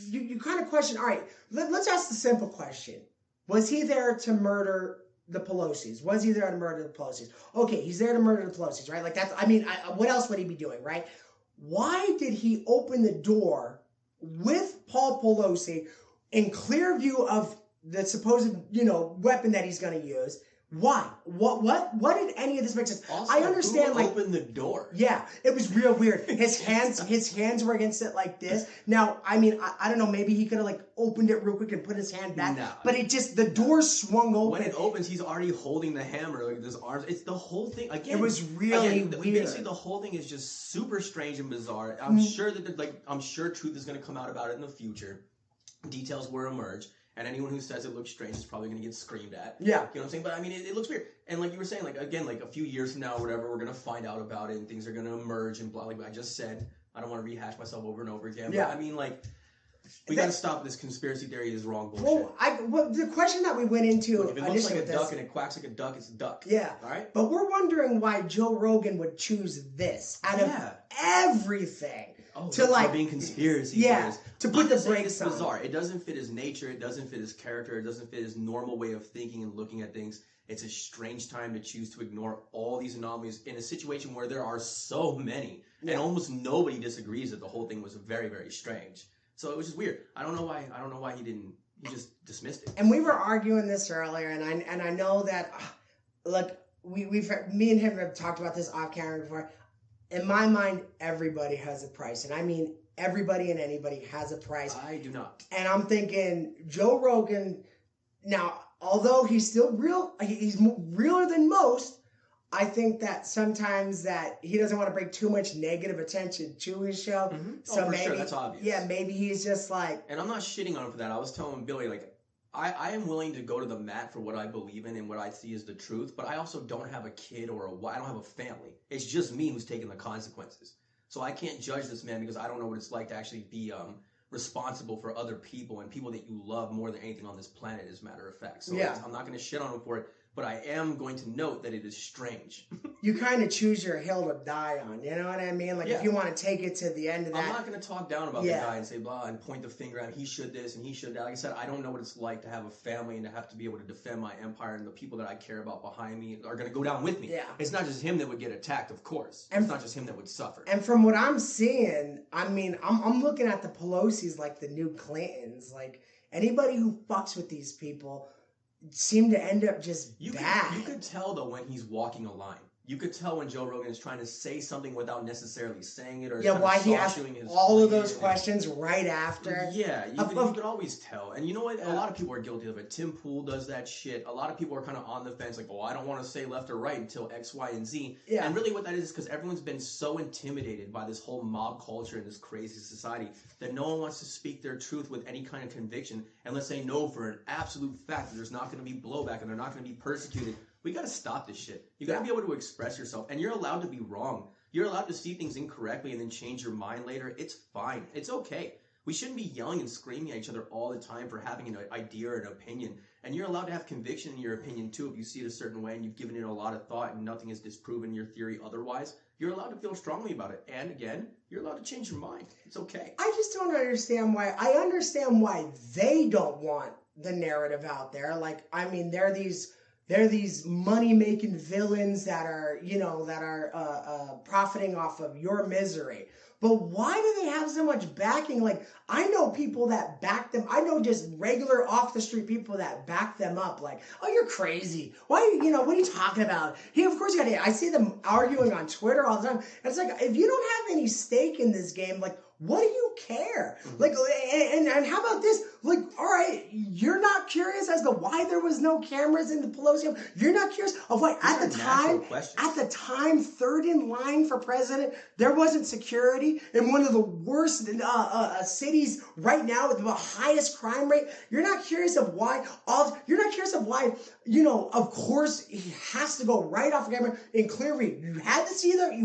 you kind of question, all right, let's ask the simple question. Was he there to murder the Pelosis? Was he there to murder the Pelosis? Okay, he's there to murder the Pelosis, right? Like that's, what else would he be doing, right? Why did he open the door with Paul Pelosi in clear view of the supposed, weapon that he's going to use? Why? What did any of this make sense? Also, I understand, who like, opened the door. yeah, it was real weird. His hands were against it like this. Now, I mean, I don't know, maybe he could have like opened it real quick and put his hand back. No. But it just, the door swung open. When it opens, he's already holding the hammer, like his arms. It's the whole thing. Again, it was really weird. Basically, the whole thing is just super strange and bizarre. I'm sure that I'm sure truth is going to come out about it in the future. Details will emerge. And anyone who says it looks strange is probably going to get screamed at. Yeah. You know what I'm saying? But I mean, it looks weird. And like you were saying, like, again, like a few years from now or whatever, we're going to find out about it and things are going to emerge and blah, like I just said. I don't want to rehash myself over and over again. Yeah. But I mean, like, we got to stop this conspiracy theory is wrong bullshit. Well, the question that we went into... Look, if it looks like a duck and it quacks like a duck, it's a duck. Yeah. All right? But we're wondering why Joe Rogan would choose this out of everything. To like being conspiracy theories. To put the brakes brakes on. It's bizarre. It doesn't fit his nature. It doesn't fit his character. It doesn't fit his normal way of thinking and looking at things. It's a strange time to choose to ignore all these anomalies in a situation where there are so many, and almost nobody disagrees that the whole thing was very, very strange. So it was just weird. I don't know why he didn't. He just dismissed it. And we were arguing this earlier, and I know that, look, me and him have talked about this off camera before. In my mind, everybody has a price, and I mean everybody and anybody has a price. I do not. And I'm thinking Joe Rogan. Now, although he's still real, he's realer than most. I think that sometimes that he doesn't want to bring too much negative attention to his show. Mm-hmm. So for maybe, sure, that's obvious. Yeah, maybe he's just like. And I'm not shitting on him for that. I was telling Billy, like, I am willing to go to the mat for what I believe in and what I see as the truth, but I also don't have a kid or I don't have a family. It's just me who's taking the consequences. So I can't judge this man because I don't know what it's like to actually be responsible for other people and people that you love more than anything on this planet, as a matter of fact. So I'm not going to shit on him for it, but I am going to note that it is strange. You kind of choose your hill to die on, you know what I mean? Like, if you want to take it to the end of that. I'm not going to talk down about the guy and say blah and point the finger at him. He should this and he should that. Like I said, I don't know what it's like to have a family and to have to be able to defend my empire, and the people that I care about behind me are going to go down with me. Yeah. It's not just him that would get attacked, of course. And it's not just him that would suffer. And from what I'm seeing, I mean, I'm looking at the Pelosi's like the new Clintons. Like, anybody who fucks with these people seem to end up just bad. You could tell, though, when he's walking a line. You could tell when Joe Rogan is trying to say something without necessarily saying it, or why he asked all of those questions right after. Yeah, you could always tell. And you know what? A lot of people are guilty of it. Tim Pool does that shit. A lot of people are kind of on the fence, like, oh, I don't want to say left or right until X, Y, and Z. Yeah. And really what that is because everyone's been so intimidated by this whole mob culture and this crazy society that no one wants to speak their truth with any kind of conviction unless they know for an absolute fact that there's not going to be blowback and they're not going to be persecuted. We got to stop this shit. You got to be able to express yourself. And you're allowed to be wrong. You're allowed to see things incorrectly and then change your mind later. It's fine. It's okay. We shouldn't be yelling and screaming at each other all the time for having an idea or an opinion. And you're allowed to have conviction in your opinion too if you see it a certain way and you've given it a lot of thought and nothing has disproven your theory otherwise. You're allowed to feel strongly about it. And again, you're allowed to change your mind. It's okay. I just don't understand why. I understand why they don't want the narrative out there. Like, I mean, they're these money-making villains that are, profiting off of your misery. But why do they have so much backing? Like, I know people that back them. I know just regular off-the-street people that back them up. Like, oh, you're crazy. Why, what are you talking about? Of course you got to. I see them arguing on Twitter all the time. And it's like, if you don't have any stake in this game, like, what do you care? Like, and how about this? Like, all right, you're not curious as to why there was no cameras in the Polosi home. You're not curious of why at the time, third in line for president, there wasn't security in one of the worst cities right now with the highest crime rate. You're not curious of why. Of course, he has to go right off the camera in clear view. You had to see the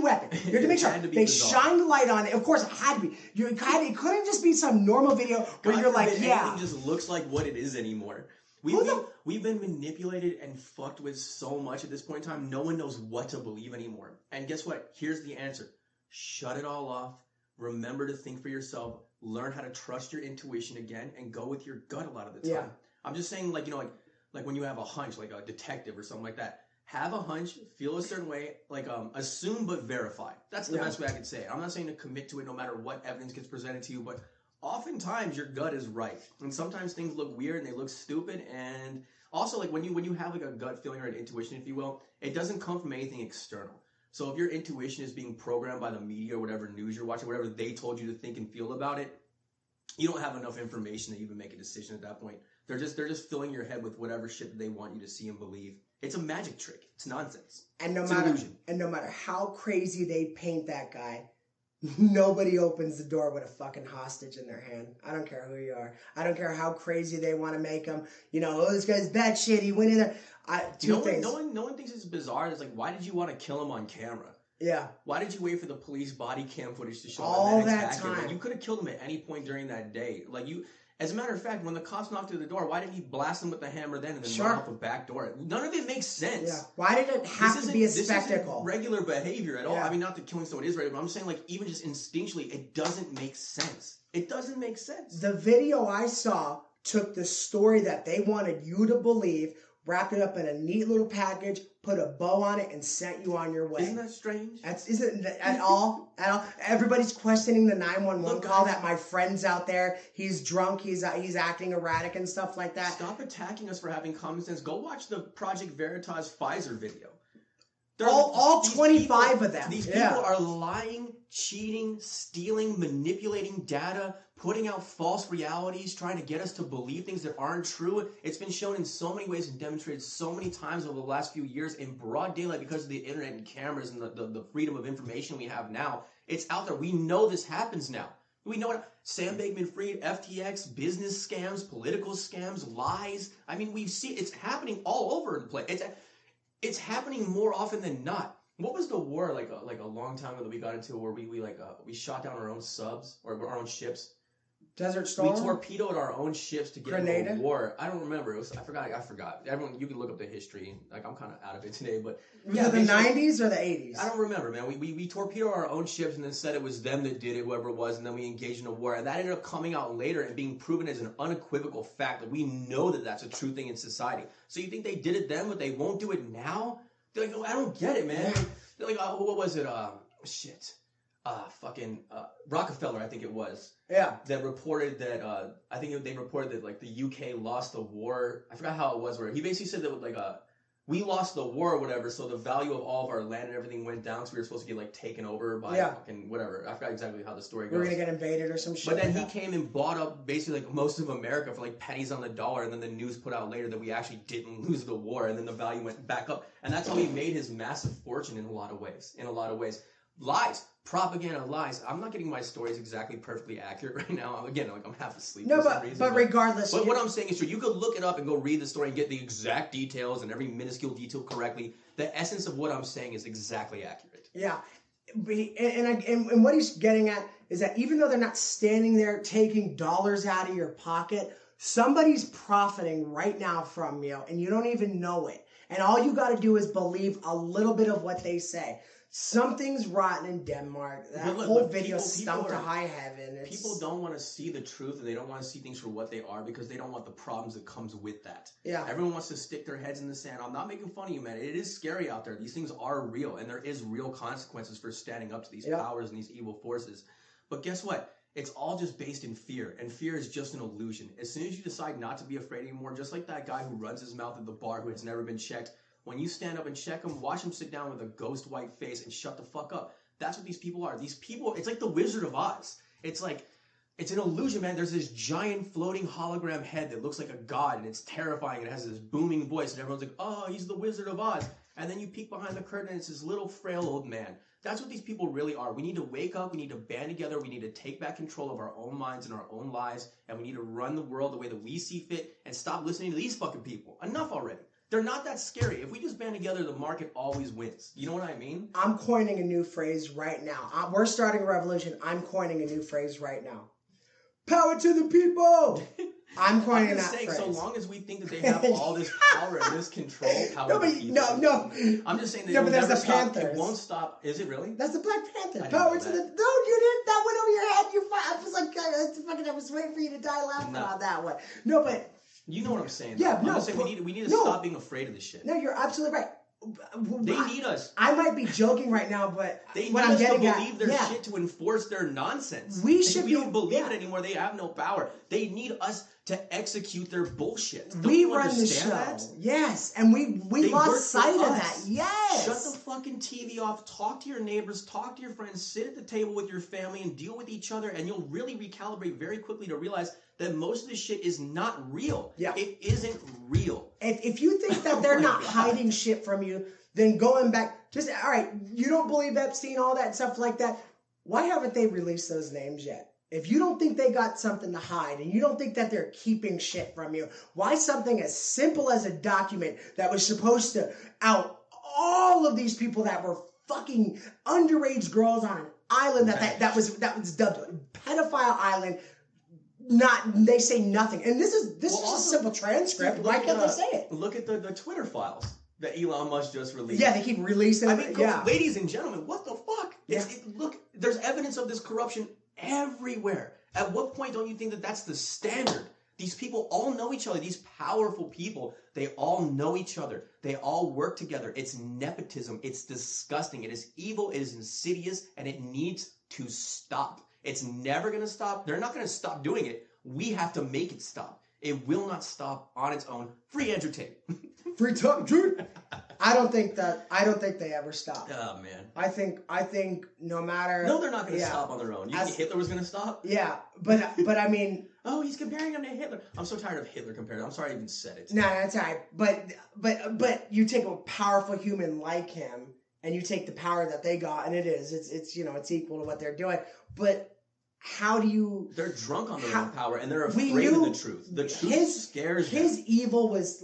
weapon. You had to make sure they shine the light on it. Of course, it had to be. It couldn't just be some normal video where you're like, anything just looks like what it is anymore. We've been manipulated and fucked with so much at this point in time. No one knows what to believe anymore. And guess what? Here's the answer. Shut it all off. Remember to think for yourself. Learn how to trust your intuition again and go with your gut a lot of the time. Yeah. I'm just saying, like when you have a hunch, like a detective or something like that. Have a hunch, feel a certain way, assume but verify. That's the best way I could say it. I'm not saying to commit to it no matter what evidence gets presented to you, but oftentimes your gut is right. And sometimes things look weird and they look stupid, and Also, like when you have like a gut feeling or an intuition, if you will, it doesn't come from anything external. So if your intuition is being programmed by the media or whatever news you're watching, whatever they told you to think and feel about it, you don't have enough information to even make a decision at that point. They're just filling your head with whatever shit that they want you to see and believe. It's a magic trick. It's nonsense. And no It's matter how crazy they paint that guy, nobody opens the door with a fucking hostage in their hand. I don't care who you are. I don't care how crazy they want to make him. You know, oh, this guy's bad shit. He went in there. No one thinks it's bizarre. It's like, why did you want to kill him on camera? Yeah. Why did you wait for the police body cam footage to show all that time? Like, you could have killed him at any point during that day. Like you, as a matter of fact, when the cops knocked through the door, why didn't he blast them with the hammer then and then run out the back door? None of it makes sense. Yeah. Why did it have to be a spectacle? Isn't regular behavior at all. I mean, not that killing someone is regular, but I'm saying like even just instinctually, it doesn't make sense. It doesn't make sense. The video I saw took the story that they wanted you to believe, wrapped it up in a neat little package, put a bow on it, and sent you on your way. Isn't that strange? Isn't it at all? Everybody's questioning the 911 call that my friend's out there. He's drunk. He's acting erratic and stuff like that. Stop attacking us for having common sense. Go watch the Project Veritas Pfizer video. All 25 of them. These people are lying, cheating, stealing, manipulating data, putting out false realities, trying to get us to believe things that aren't true. It's been shown in so many ways and demonstrated so many times over the last few years in broad daylight because of the internet and cameras and the freedom of information we have now. It's out there. We know this happens now. We know it. Sam Bankman-Fried, FTX, business scams, political scams, lies. I mean, we see it's happening all over the place. It's happening more often than not. What was the war like a long time ago that we got into where we shot down our own subs or our own ships? Desert Storm? We torpedoed our own ships to get into a war. I don't remember. I forgot. Everyone, you can look up the history. Like, I'm kind of out of it today, but was it the 90s or the 80s? I don't remember, man. We torpedoed our own ships and then said it was them that did it, whoever it was, and then we engaged in a war. And that ended up coming out later and being proven as an unequivocal fact that we know that that's a true thing in society. So you think they did it then, but they won't do it now? They're like, oh, I don't get it, man. They're like, what was it? Rockefeller, I think it was. Yeah. That reported that, they reported that, like, the UK lost the war. I forgot how it was, where he basically said that, like, we lost the war or whatever, so the value of all of our land and everything went down, so we were supposed to get, like, taken over by fucking whatever. I forgot exactly how the story goes. We were going to get invaded or some shit. But then he came and bought up basically, like, most of America for, like, pennies on the dollar, and then the news put out later that we actually didn't lose the war, and then the value went back up. And that's how he made his massive fortune in a lot of ways. Lies. Propaganda, lies. I'm not getting my stories exactly perfectly accurate right now. Again, like I'm half asleep for some reason. But regardless. But what I'm saying is true. You could look it up and go read the story and get the exact details and every minuscule detail correctly. The essence of what I'm saying is exactly accurate. Yeah. And what he's getting at is that even though they're not standing there taking dollars out of your pocket, somebody's profiting right now from you and you don't even know it. And all you got to do is believe a little bit of what they say. Something's rotten in Denmark. That whole video stunk to high heaven. People don't want to see the truth, and they don't want to see things for what they are because they don't want the problems that comes with that. Yeah. Everyone wants to stick their heads in the sand. I'm not making fun of you, man. It is scary out there. These things are real, and there is real consequences for standing up to these powers and these evil forces. But guess what? It's all just based in fear, and fear is just an illusion. As soon as you decide not to be afraid anymore, just like that guy who runs his mouth at the bar who has never been checked, when you stand up and check him, watch him sit down with a ghost white face and shut the fuck up. That's what these people are. These people, it's like the Wizard of Oz. It's like, it's an illusion, man. There's this giant floating hologram head that looks like a god, and it's terrifying. It has this booming voice, and everyone's like, oh, he's the Wizard of Oz. And then you peek behind the curtain, and it's this little frail old man. That's what these people really are. We need to wake up. We need to band together. We need to take back control of our own minds and our own lives, and we need to run the world the way that we see fit and stop listening to these fucking people. Enough already. They're not that scary. If we just band together, the market always wins. You know what I mean? I'm coining a new phrase right now. We're starting a revolution. I'm coining a new phrase right now. Power to the people! I'm coining that phrase. So long as we think that they have all this power and this control, power to the people. No. I'm just saying that but there's the Panthers. It won't stop. Is it really? That's the Black Panther. Power to the... No, you didn't. That went over your head. I was like, I was waiting for you to die laughing on that one. No, but... You know what I'm saying. Yeah, I'm just saying we need to stop being afraid of this shit. No, you're absolutely right. They need us. I might be joking right now, but they need what I'm us to getting believe their yeah. shit to enforce their nonsense. We If should we be, don't believe yeah. it anymore. They have no power. They need us to execute their bullshit. Don't We you run the show. understand that? Yes, and we They work lost for sight of us. that. Yes. Shut the fucking TV off. Talk to your neighbors. Talk to your friends. Sit at the table with your family and deal with each other. And you'll really recalibrate very quickly to realize that most of this shit is not real. Yeah. It isn't real. If you think that they're not hiding shit from you, then going back, just, all right, you don't believe Epstein, all that stuff like that. Why haven't they released those names yet? If you don't think they got something to hide and you don't think that they're keeping shit from you, why something as simple as a document that was supposed to out all of these people that were fucking underage girls on an island that was dubbed pedophile island, they say nothing. And this is just a simple transcript. Why can't they say it? Look at the Twitter files that Elon Musk just released. Yeah, they keep releasing them. Ladies and gentlemen, what the fuck? Yeah. Look, there's evidence of this corruption everywhere. At what point don't you think that that's the standard? These people all know each other. These powerful people, they all know each other. They all work together. It's nepotism. It's disgusting. It is evil. It is insidious, and it needs to stop. It's never going to stop. They're not going to stop doing it. We have to make it stop. It will not stop on its own. Free Andrew Tate. Free talk, dude. I don't think they ever stop. Oh man. I think no matter. No, they're not going to stop on their own. You think Hitler was going to stop? Yeah, but I mean. Oh, he's comparing him to Hitler. I'm so tired of Hitler comparing. I'm sorry I even said it. No, that's all right. But you take a powerful human like him, and you take the power that they got, and it's equal to what they're doing. But how do you? They're drunk on their own power, and they're afraid of the truth. The truth scares them. His evil was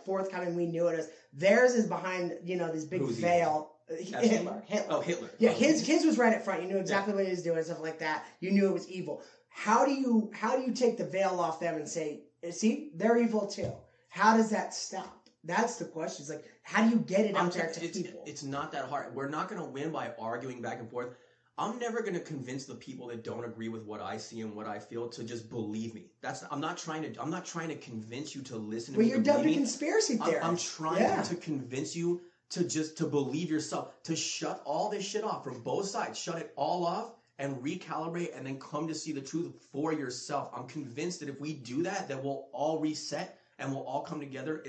forthcoming. We knew it was. Theirs is behind this big veil. Hitler. Oh, Hitler. Yeah, his was right up front. You knew exactly what he was doing and stuff like that. You knew it was evil. How do you take the veil off them and say, see, they're evil too? How does that stop? That's the question. It's like, how do you get it out there to people? It's not that hard. We're not going to win by arguing back and forth. I'm never going to convince the people that don't agree with what I see and what I feel to just believe me. I'm not trying to convince you to listen to me. Well, you're dubbed a conspiracy theorist. I'm trying to convince you to believe yourself, to shut all this shit off from both sides. Shut it all off and recalibrate, and then come to see the truth for yourself. I'm convinced that if we do that, that we'll all reset and we'll all come together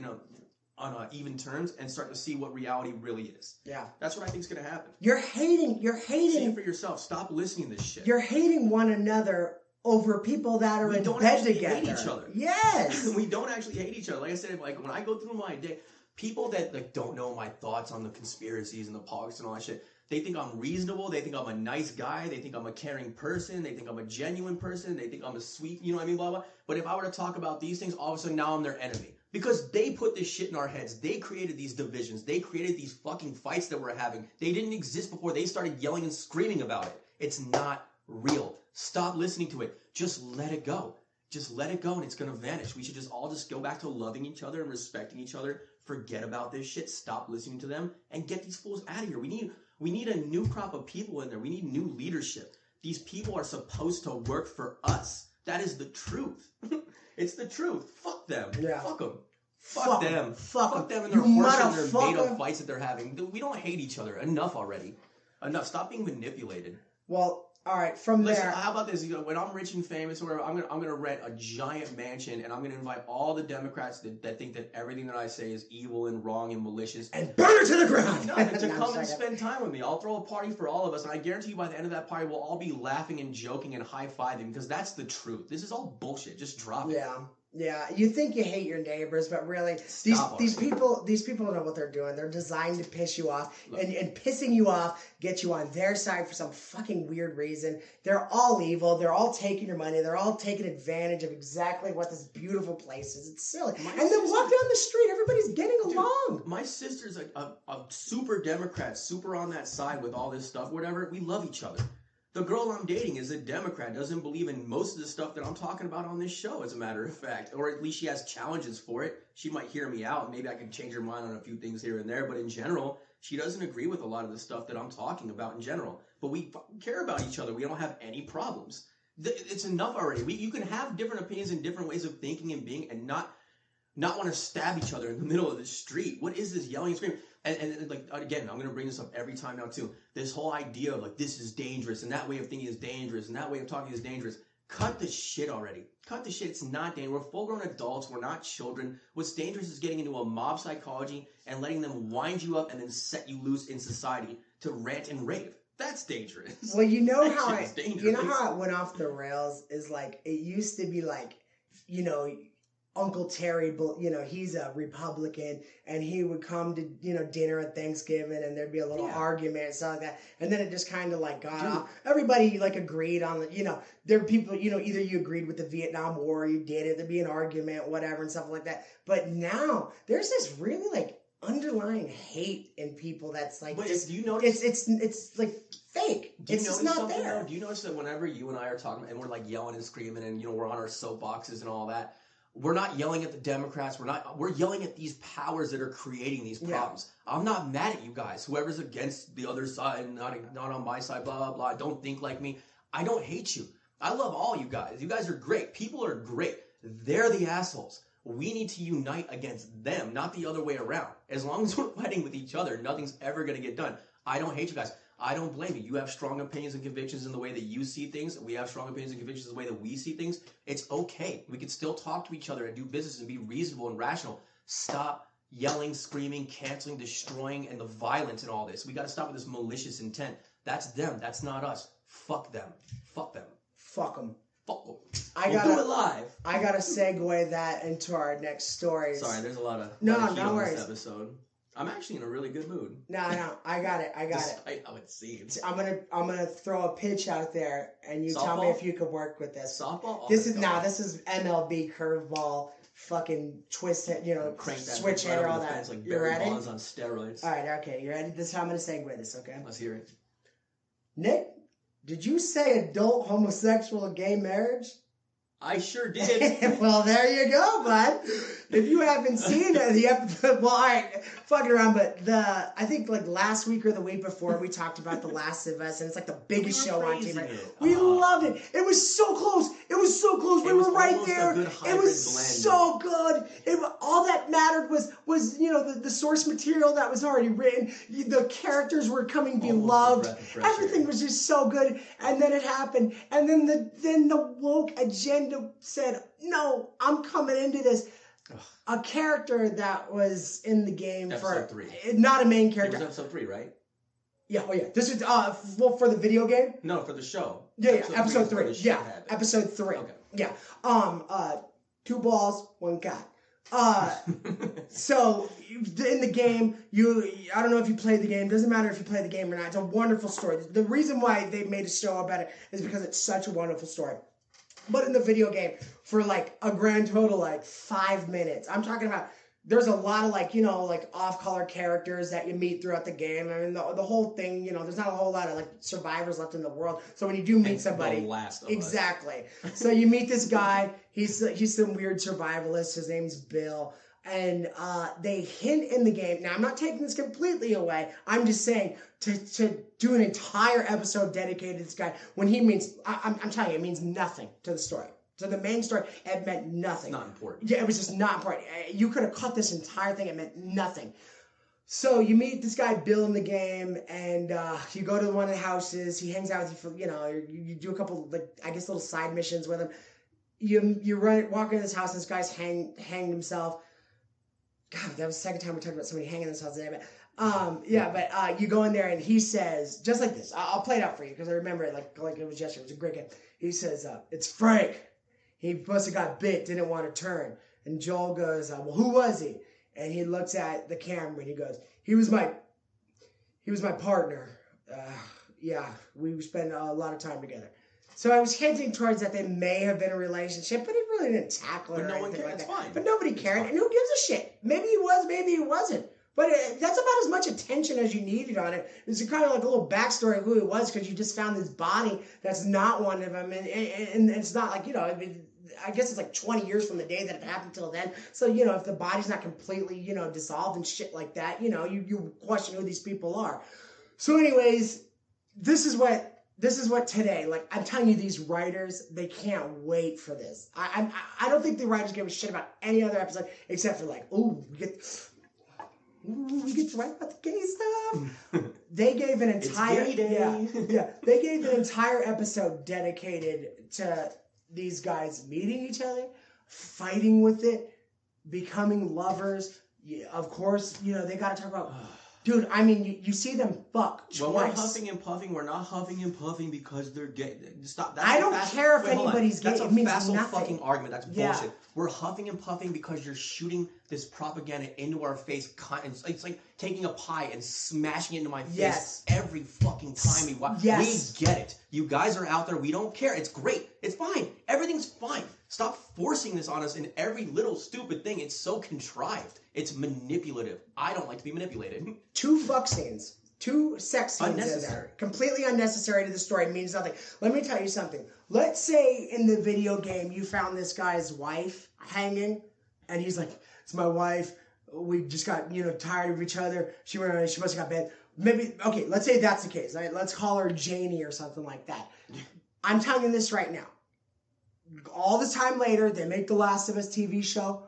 on even terms and start to see what reality really is. Yeah. That's what I think is going to happen. You're hating. See it for yourself. Stop listening to this shit. You're hating one another over people that are in bed together. Hate each other. Yes. We don't actually hate each other. Like I said, like when I go through my day, people that don't know my thoughts on the conspiracies and the politics and all that shit, they think I'm reasonable. They think I'm a nice guy. They think I'm a caring person. They think I'm a genuine person. They think I'm a sweet, you know what I mean, blah, blah. But if I were to talk about these things, all of a sudden now I'm their enemy. Because they put this shit in our heads. They created these divisions. They created these fucking fights that we're having. They didn't exist before they started yelling and screaming about it. It's not real. Stop listening to it. Just let it go. Just let it go and it's going to vanish. We should all go back to loving each other and respecting each other. Forget about this shit. Stop listening to them and get these fools out of here. We need a new crop of people in there. We need new leadership. These people are supposed to work for us. That is the truth. It's the truth. Fuck them. Yeah. Fuck them. Fuck them. Fuck them and their horse and their made-up fights that they're having. We don't hate each other. Enough already. Enough. Stop being manipulated. Well, all right. From Listen, there, how about this? When I'm rich and famous, or whatever, I'm gonna rent a giant mansion, and I'm gonna invite all the Democrats that think that everything that I say is evil and wrong and malicious, and burn it to the ground. To come and spend time with me. I'll throw a party for all of us, and I guarantee you, by the end of that party, we'll all be laughing and joking and high-fiving because that's the truth. This is all bullshit. Just drop it. Yeah, you think you hate your neighbors, but really, these people know what they're doing. They're designed to piss you off, and pissing you off gets you on their side for some fucking weird reason. They're all evil. They're all taking your money. They're all taking advantage of exactly what this beautiful place is. It's silly. And then walk down the street. Everybody's getting along. My sister's a super Democrat, super on that side with all this stuff, whatever. We love each other. The girl I'm dating is a Democrat, doesn't believe in most of the stuff that I'm talking about on this show, as a matter of fact. Or at least she has challenges for it. She might hear me out. Maybe I can change her mind on a few things here and there. But in general, she doesn't agree with a lot of the stuff that I'm talking about in general. But we care about each other. We don't have any problems. It's enough already. You can have different opinions and different ways of thinking and being and not not want to stab each other in the middle of the street? What is this yelling and screaming? And like, again, I'm going to bring this up every time now too. This whole idea of like, this is dangerous and that way of thinking is dangerous and that way of talking is dangerous. Cut the shit already. Cut the shit. It's not dangerous. We're full-grown adults. We're not children. What's dangerous is getting into a mob psychology and letting them wind you up and then set you loose in society to rant and rave. That's dangerous. Well, you know That how shit's dangerous. you know how it went off the rails is like it used to be like, you know, Uncle Terry, you know, he's a Republican, and he would come to, you know, dinner at Thanksgiving, and there'd be a little argument and stuff like that, and then it just kind of like got off. Everybody like agreed on the, you know, there were people, you know, either you agreed with the Vietnam War, or you did it, there'd be an argument, whatever, and stuff like that. But now there's this really like underlying hate in people that's like, but just, do you notice it's like fake. It's just not there. Though? Do you notice that whenever you and I are talking and we're like yelling and screaming and, you know, we're on our soapboxes and all that, we're not yelling at the Democrats. We're yelling at these powers that are creating these problems. Yeah. I'm not mad at you guys. Whoever's against the other side, not on my side, blah, blah, blah. Don't think like me. I don't hate you. I love all you guys. You guys are great. People are great. They're the assholes. We need to unite against them, not the other way around. As long as we're fighting with each other, nothing's ever going to get done. I don't hate you guys. I don't blame you. You have strong opinions and convictions in the way that you see things. We have strong opinions and convictions in the way that we see things. It's okay. We can still talk to each other and do business and be reasonable and rational. Stop yelling, screaming, canceling, destroying, and the violence and all this. We got to stop with this malicious intent. That's them. That's not us. Fuck them. Fuck them. Fuck them. Fuck them. We'll do it live. I gotta segue that into our next story. Sorry, there's a lot of no worries. This episode. I'm actually in a really good mood. No, I got it. Despite how it seems. I'm gonna throw a pitch out there, and you tell me if you could work with this. Softball. This is MLB curveball, fucking twist it, you know, switch hitter, all that. Like you ready? Bonds on steroids. All right, okay, you ready? This is how I'm gonna segue this. Okay. Let's hear it. Nick, did you say adult homosexual gay marriage? I sure did. Well, there you go, bud. If you haven't seen the episode, well, all right, fucking around, but I think like last week or the week before, we talked about The Last of Us, and it's like the biggest show on TV. We loved it. It was so close. It was so close. We were right there. It was so good. All that mattered was you know the source material that was already written. The characters were coming beloved. Everything was just so good. And then it happened. And then the woke agenda said, "No, I'm coming into this." A character that was in the game episode for 3. Not a main character. It was episode 3, right? Yeah. Oh yeah. This is well, for the video game. No, for the show. Yeah. Episode 3. Yeah. Episode 3. Okay. Yeah. 2 balls, 1 cat. So in the game, I don't know if you played the game. Doesn't matter if you play the game or not. It's a wonderful story. The reason why they made a show about it is because it's such a wonderful story. But in the video game, for like a grand total, like 5 minutes. I'm talking about, there's a lot of like, you know, like off-color characters that you meet throughout the game. I mean, the whole thing, you know, there's not a whole lot of like survivors left in the world. So when you do meet somebody, The Last of Us. Exactly. So you meet this guy. He's some weird survivalist. His name's Bill. And they hint in the game. Now, I'm not taking this completely away. I'm just saying to do an entire episode dedicated to this guy when he means, I'm telling you, it means nothing to the story. To the main story, it meant nothing. It's not important. Yeah, it was just not important. You could have cut this entire thing. It meant nothing. So you meet this guy Bill in the game, and you go to one of the houses. He hangs out with you for, you know, you do a couple, like, I guess, little side missions with him. You walk into this house, and this guy's hanged himself. God, that was the second time we talked about somebody hanging themselves today. But you go in there, and he says, just like this. I'll play it out for you because I remember it like it was yesterday. It was a great game. He says, "It's Frank. He must have got bit, didn't want to turn." And Joel goes, "Well, who was he?" And he looks at the camera and he goes, "He was my partner. Yeah, we spent a lot of time together." So I was hinting towards that they may have been a relationship, but he really didn't tackle it or anything like that. Fine. But nobody cared, and who gives a shit? Maybe he was, maybe he wasn't. But that's about as much attention as you needed on it. It's kind of like a little backstory of who he was, because you just found this body that's not one of them, and it's not like, you know, I guess it's like 20 years from the day that it happened till then. So, you know, if the body's not completely, you know, dissolved and shit like that, you know, you question who these people are. So anyways, this is what this is what today, like, I'm telling you, these writers, they can't wait for this. I don't think the writers give a shit about any other episode except for like, we get to write about the gay stuff. They gave an entire they gave an entire episode dedicated to these guys meeting each other, fighting with it, becoming lovers. Yeah, of course, they got to talk about. Dude, I mean, you see them fuck twice. Well, we're huffing and puffing. We're not huffing and puffing because they're gay. Stop. I don't care if anybody's gay. That's it means a facile nothing. fucking argument. That's bullshit. We're huffing and puffing because you're shooting this propaganda into our face. It's like taking a pie and smashing it into my face every fucking time we watch. Yes. We get it. You guys are out there. We don't care. It's great. It's fine. Everything's fine. Stop forcing this on us in every little stupid thing. It's so contrived. It's manipulative. I don't like to be manipulated. 2 fuck scenes. 2 sex scenes in there. Completely unnecessary to the story. It means nothing. Let me tell you something. Let's say in the video game you found this guy's wife hanging, and he's like, it's my wife. We just got, tired of each other. She must have got bad. Maybe, okay, let's say that's the case. Right? Let's call her Janie or something like that. I'm telling you this right now. All this time later, they make the Last of Us TV show.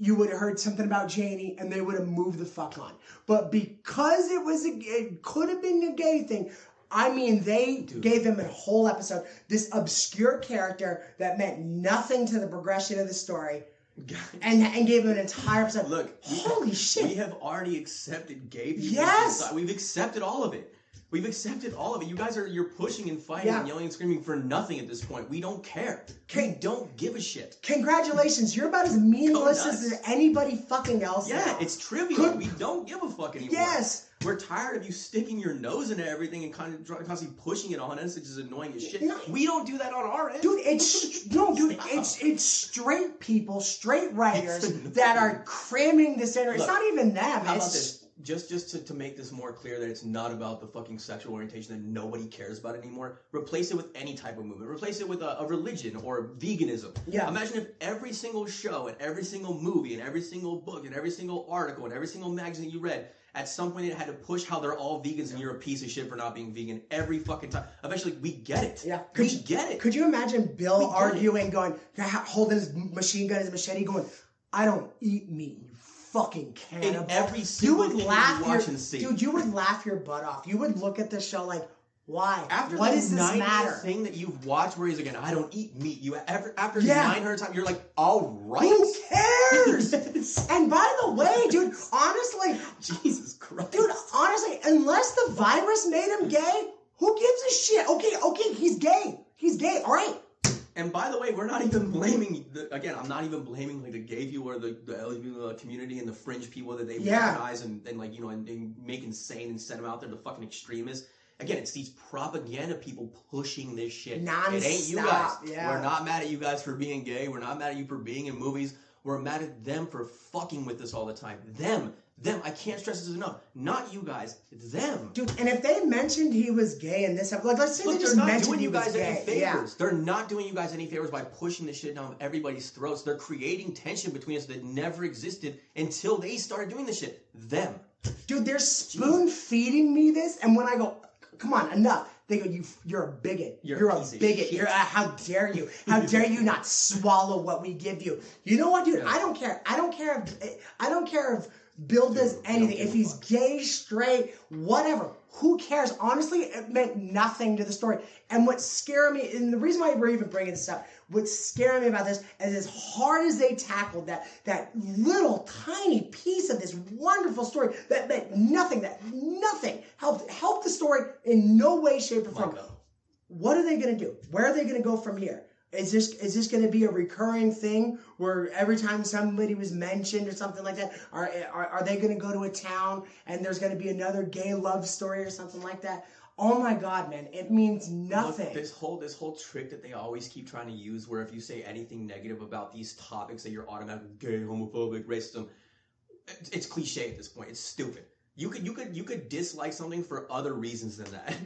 You would have heard something about Janie, and they would have moved the fuck on. But because it could have been a gay thing, I mean, they gave him a whole episode. This obscure character that meant nothing to the progression of the story, and gave him an entire episode. Look, holy shit! We have already accepted gay people. Yes, we've accepted all of it. We've accepted all of it. You guys you're pushing and fighting and yelling and screaming for nothing at this point. We don't care. We don't give a shit. Congratulations. You're about as meaningless as anybody fucking else. Yeah, it's trivial. We don't give a fuck anymore. Yes. We're tired of you sticking your nose into everything and constantly pushing it on us, which is annoying as shit. No. We don't do that on our end. Dude, it's straight people, straight writers that are cramming this in. It's not even them. How about this? Just to make this more clear that it's not about the fucking sexual orientation that nobody cares about anymore, replace it with any type of movement. Replace it with a religion or veganism. Yeah. Imagine if every single show and every single movie and every single book and every single article and every single magazine you read, at some point it had to push how they're all vegans and you're a piece of shit for not being vegan every fucking time. Eventually, we get it. Yeah. We get it. Could you imagine Bill arguing, going, holding his machine gun, his machete, going, I don't eat meat, you fucking cannibal. In every single thing you watch and see. Dude, you would laugh your butt off. You would look at the show like, why? After what the does this matter? Thing that you've watched where he's again, I don't eat meat. After 900 times, you're like, all right. Who cares? And by the way, dude, honestly, Jesus Christ. Dude, honestly, unless the virus made him gay, who gives a shit? Okay, he's gay. He's gay, all right. And by the way, we're not even blaming, I'm not even blaming like the gay people or the LGBT community and the fringe people that they recognize and make insane and send them out there to fucking extremists. Again, it's these propaganda people pushing this shit. Non-stop, it ain't you guys. Yeah. We're not mad at you guys for being gay. We're not mad at you for being in movies. We're mad at them for fucking with us all the time. Them. I can't stress this enough. Not you guys. It's them. Dude, and if they mentioned he was gay in this episode, let's say they just mentioned he was gay. Any favors. Yeah. They're not doing you guys any favors by pushing this shit down everybody's throats. They're creating tension between us that never existed until they started doing this shit. Them. Dude, they're spoon feeding me this, and when I go, come on, enough. They go, you're a bigot. You're a bigot. How dare you? How dare you not swallow what we give you? You know what, dude? Yeah. I don't care if Bill does anything. If he's gay, straight, whatever. Who cares? Honestly, it meant nothing to the story. And what scared me, and the reason why we're even bringing this up, what's scaring me about this is as hard as they tackled that little tiny piece of this wonderful story that meant nothing, helped the story in no way, shape, or form. What are they going to do? Where are they going to go from here? Is this going to be a recurring thing where every time somebody was mentioned or something like that, are they going to go to a town and there's going to be another gay love story or something like that? Oh my God, man, it means nothing. Look, this whole trick that they always keep trying to use, where if you say anything negative about these topics, that you're automatically gay, homophobic, racism, it's cliche at this point. It's stupid. You could dislike something for other reasons than that.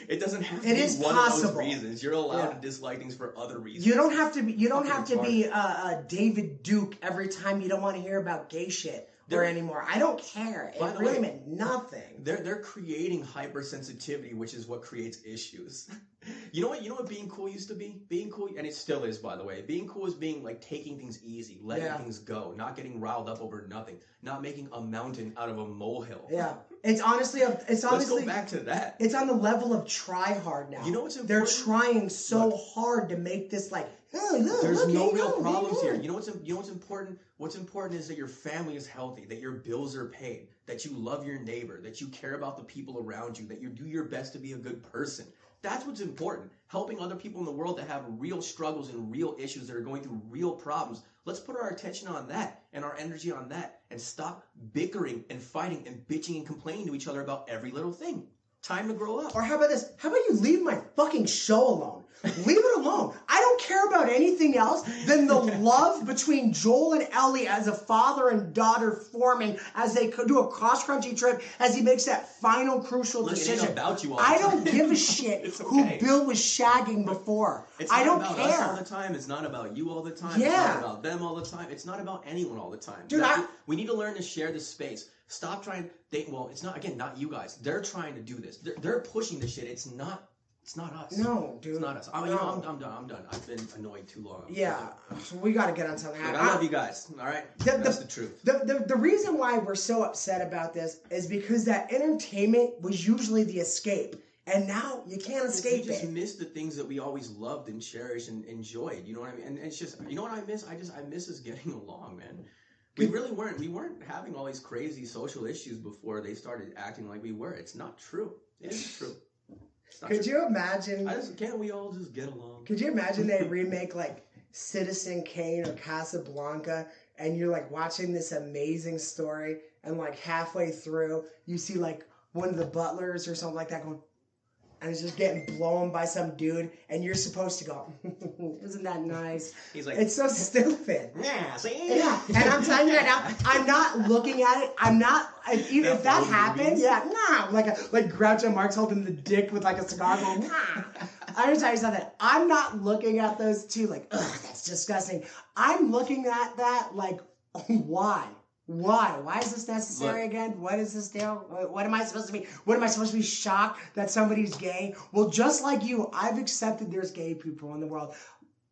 It doesn't have to be one of those reasons. You're allowed to dislike things for other reasons. You don't have to be. You don't have to be David Duke every time you don't want to hear about gay shit. or anymore. I don't care. It really meant nothing. They're creating hypersensitivity, which is what creates issues. You know what being cool used to be? Being cool, and it still is, by the way. Being cool is being like taking things easy, letting things go, not getting riled up over nothing, not making a mountain out of a molehill. Yeah. It's honestly let's go back to that. It's on the level of try hard now. You know what's important? They're trying so hard to make this like, there's no real problems here. You know what's important? What's important is that your family is healthy, that your bills are paid, that you love your neighbor, that you care about the people around you, that you do your best to be a good person. That's what's important. Helping other people in the world that have real struggles and real issues, that are going through real problems. Let's put our attention on that and our energy on that, and stop bickering and fighting and bitching and complaining to each other about every little thing. Time to grow up. Or how about this? How about you leave my fucking show alone? Leave it alone. I don't care about anything else than the love between Joel and Ellie as a father and daughter forming as they do a cross-country trip, as he makes that final crucial decision. It ain't about you all I don't give a shit who Bill was shagging before. I don't care. It's not about us all the time. It's not about you all the time. It's not about them all the time. It's not about anyone all the time. Dude, we need to learn to share this space. Stop trying. It's not, again, not you guys. They're trying to do this. They're pushing this shit. It's not us. No, dude. It's not us. I'm done. I've been annoyed too long. Yeah. So we got to get on something. Look, I love you guys. All right? That's the truth. The reason why we're so upset about this is because that entertainment was usually the escape. And now you can't escape it. We just miss the things that we always loved and cherished and enjoyed. You know what I mean? And it's just, you know what I miss? I miss us getting along, man. We weren't having all these crazy social issues before they started acting like we were. It's not true. It isn't true. Could you imagine? Can't we all just get along? Could you imagine they remake like Citizen Kane or Casablanca, and you're like watching this amazing story, and like halfway through you see like one of the butlers or something like that going, and it's just getting blown by some dude, and you're supposed to go, isn't that nice? He's like, it's so stupid. Yeah, see? Yeah, and I'm telling you right now, I'm not looking at it. I'm not, if that happens, like Groucho Marx holding the dick with like a cigar going, nah. I'm going to tell you something. I'm not looking at those two like, ugh, that's disgusting. I'm looking at that like, why? Why is this necessary again? What is this deal? What am I supposed to be? What am I supposed to be shocked that somebody's gay? Well, just like you, I've accepted there's gay people in the world.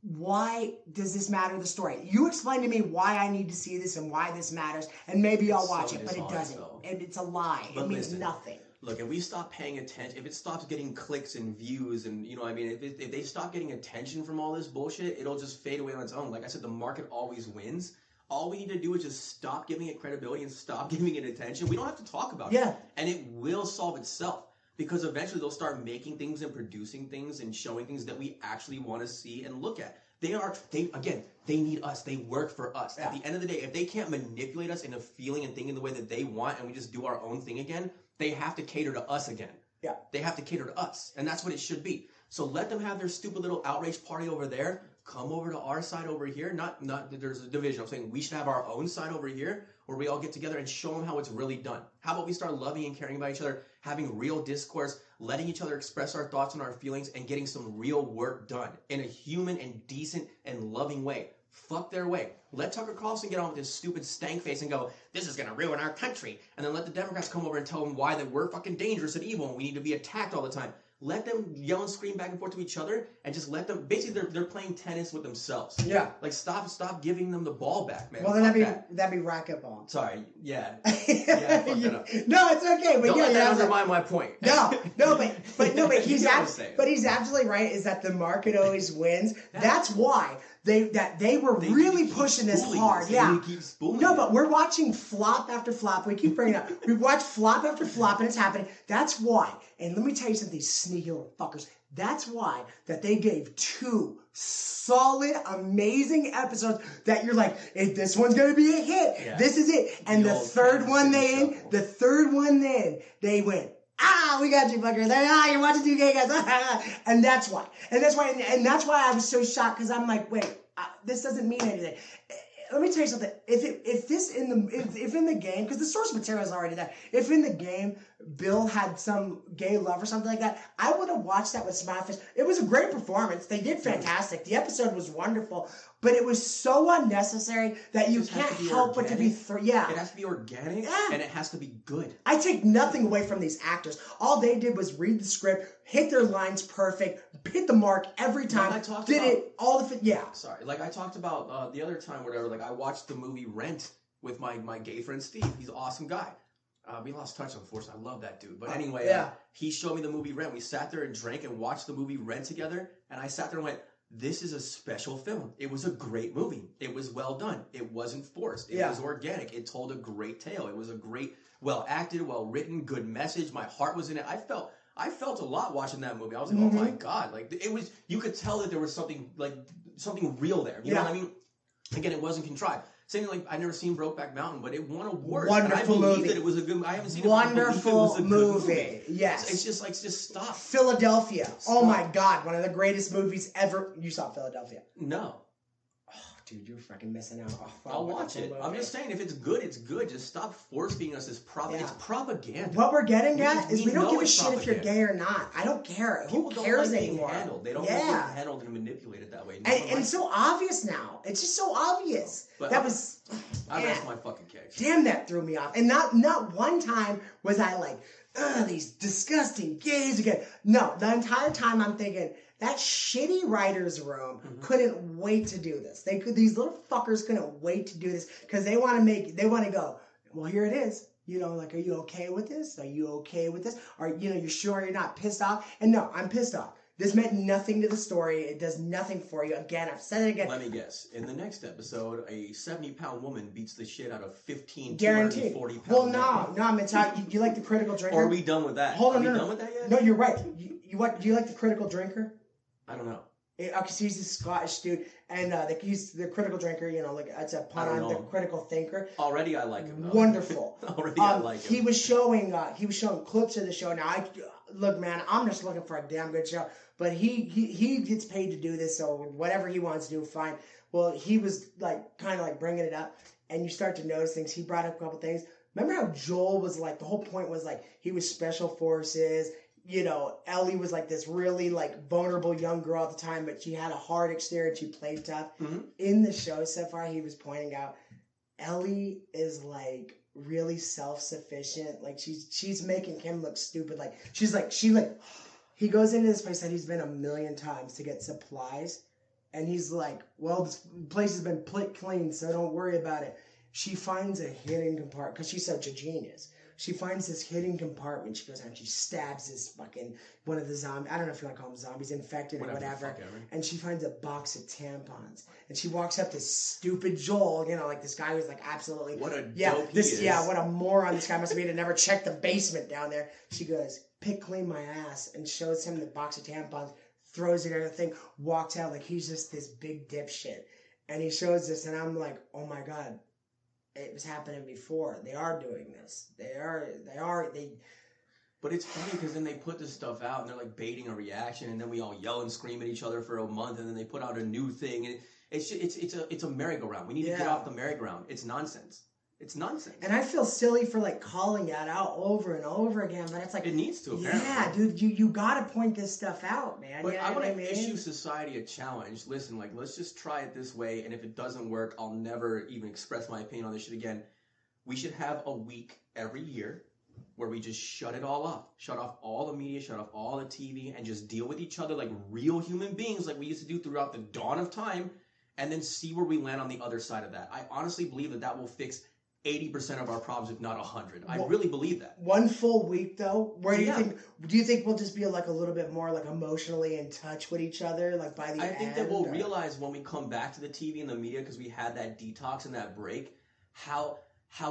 Why does this matter, the story? You explain to me why I need to see this and why this matters, and maybe I'll watch it, but it doesn't. And it's a lie. It means nothing. Look, if we stop paying attention, if it stops getting clicks and views and, you know what I mean, if they stop getting attention from all this bullshit, it'll just fade away on its own. Like I said, the market always wins. All we need to do is just stop giving it credibility and stop giving it attention. We don't have to talk about it. And it will solve itself, because eventually they'll start making things and producing things and showing things that we actually want to see and look at. They need us. They work for us. At the end of the day, if they can't manipulate us into feeling and thinking the way that they want, and we just do our own thing again, they have to cater to us again. Yeah. They have to cater to us. And that's what it should be. So let them have their stupid little outrage party over there. Come over to our side over here. Not that there's a division. I'm saying we should have our own side over here where we all get together and show them how it's really done. How about we start loving and caring about each other, having real discourse, letting each other express our thoughts and our feelings, and getting some real work done in a human and decent and loving way. Fuck their way. Let Tucker Carlson get on with his stupid stank face and go, this is going to ruin our country. And then let the Democrats come over and tell them why that we're fucking dangerous and evil and we need to be attacked all the time. Let them yell and scream back and forth to each other, and just let them, basically they're playing tennis with themselves. Yeah. Like stop giving them the ball back, man. Well, then that'd be racquetball. Sorry. Yeah. I fucked that up. No, it's okay. But don't let that undermine my point. But he's absolutely right, is that the market always wins. That's why they were really pushing this hard. Yeah. No, but we're watching flop after flop. We keep bringing it up. We watch flop after flop, and it's happening. That's why. And let me tell you something, these sneaky little fuckers. That's why that they gave 2 solid, amazing episodes that you're like, if this one's gonna be a hit, this is it. And the third one they went, we got you fuckers. You're watching 2 gay guys. And that's why. And that's why I was so shocked, because I'm like, wait, this doesn't mean anything. Let me tell you something. If in the game, because the source material is already there, if in the game Bill had some gay love or something like that, I would have watched that with smile face. It was a great performance. They did fantastic. The episode was wonderful. but it was so unnecessary that you It just has can't to be help but to be organic. It has to be organic, and it has to be good. I take nothing away from these actors. All they did was read the script, hit their lines perfect, hit the mark every time. Like I talked did about, it all the Sorry, like I talked about the other time, whatever. Like I watched the movie Rent with my gay friend Steve. He's an awesome guy. We lost touch, unfortunately. I love that dude. But anyway, he showed me the movie Rent. We sat there and drank and watched the movie Rent together. And I sat there and went, this is a special film. It was a great movie. It was well done. It wasn't forced. It was organic. It told a great tale. It was a great, well acted, well written, good message. My heart was in it. I felt a lot watching that movie. I was like, oh my God. Like it was, you could tell that there was something real there. You know what I mean? Again, it wasn't contrived. Same thing, like I never seen Brokeback Mountain, but it won awards. Wonderful and I believe movie. That it was a good. I haven't seen Wonderful it. Wonderful it was a movie. Good movie. Yes. It's just stop. Philadelphia. Stop. Oh my God, one of the greatest movies ever. You saw Philadelphia? No. Dude, you're fucking missing out. I'll watch it. I'm just saying, if it's good, it's good. Just stop force feeding us this It's propaganda. What we're getting at is we don't give a shit propaganda. if you're gay or not. I don't care. People Who cares don't like anymore? Being handled. They don't like being handled and manipulated that way. And it's so obvious now. It's just so obvious. But I rest my fucking case. Damn, that threw me off. And not one time was I like, ugh, these disgusting gays again. No, the entire time I'm thinking, that shitty writer's room couldn't wait to do this. These little fuckers couldn't wait to do this because they want to go, well, here it is. You know, like, are you okay with this? Are you okay with this? Are you sure you're not pissed off? And no, I'm pissed off. This meant nothing to the story. It does nothing for you. Again, I've said it again. Let me guess. In the next episode, a 70-pound woman beats the shit out of 15 Guaranteed. 240-pound Well, men. no, I'm gonna tell you. You like the critical drinker? Or are we done with that? Hold on, are we done with that yet? No, you're right. Do you like the critical drinker? I don't know. Okay, so he's a Scottish dude, and he's the critical drinker. Like it's a pun on the critical thinker. Already, I like him. Though. Wonderful. Already, I like him. He was showing clips of the show. Now, look, man, I'm just looking for a damn good show. But he gets paid to do this, so whatever he wants to do, fine. Well, he was kind of bringing it up, and you start to notice things. He brought up a couple things. Remember how Joel was the whole point was he was special forces. Ellie was this really vulnerable young girl at the time, but she had a hard exterior and she played tough. Mm-hmm. In the show so far, he was pointing out Ellie is really self-sufficient. She's making him look stupid. He goes into this place that he's been 1,000,000 times to get supplies, and he's like, well, this place has been clean, so don't worry about it. She finds a hidden compartment because she's such a genius. She finds this hidden compartment. She goes out and she stabs this one of the zombies. I don't know if you want to call them zombies, infected or whatever. And she finds a box of tampons. And she walks up to stupid Joel, this guy who's absolutely what a dope he is. Yeah, what a moron this guy must be to never check the basement down there. She goes, pick clean my ass, and shows him the box of tampons, throws it in a thing, walks out like he's just this big dipshit. And he shows this, and I'm like, oh my God. It was happening before. They are doing this. They are. But it's funny because then they put this stuff out and they're baiting a reaction, and then we all yell and scream at each other for a month, and then they put out a new thing, and it's a merry-go-round. We need to get off the merry-go-round. It's nonsense. It's nonsense. And I feel silly for calling that out over and over again, but it's it needs to. Apparently. Yeah, dude, you gotta point this stuff out, man. But I want to issue society a challenge. Listen, let's just try it this way, and if it doesn't work, I'll never even express my opinion on this shit again. We should have a week every year where we just shut it all off. Shut off all the media, shut off all the TV, and just deal with each other like real human beings like we used to do throughout the dawn of time, and then see where we land on the other side of that. I honestly believe that will fix 80% of our problems, if not 100. I really believe that. One full week, though, where do you think we'll just be a little bit more emotionally in touch with each other, by the end? I think that we'll realize when we come back to the TV and the media, because we had that detox and that break, how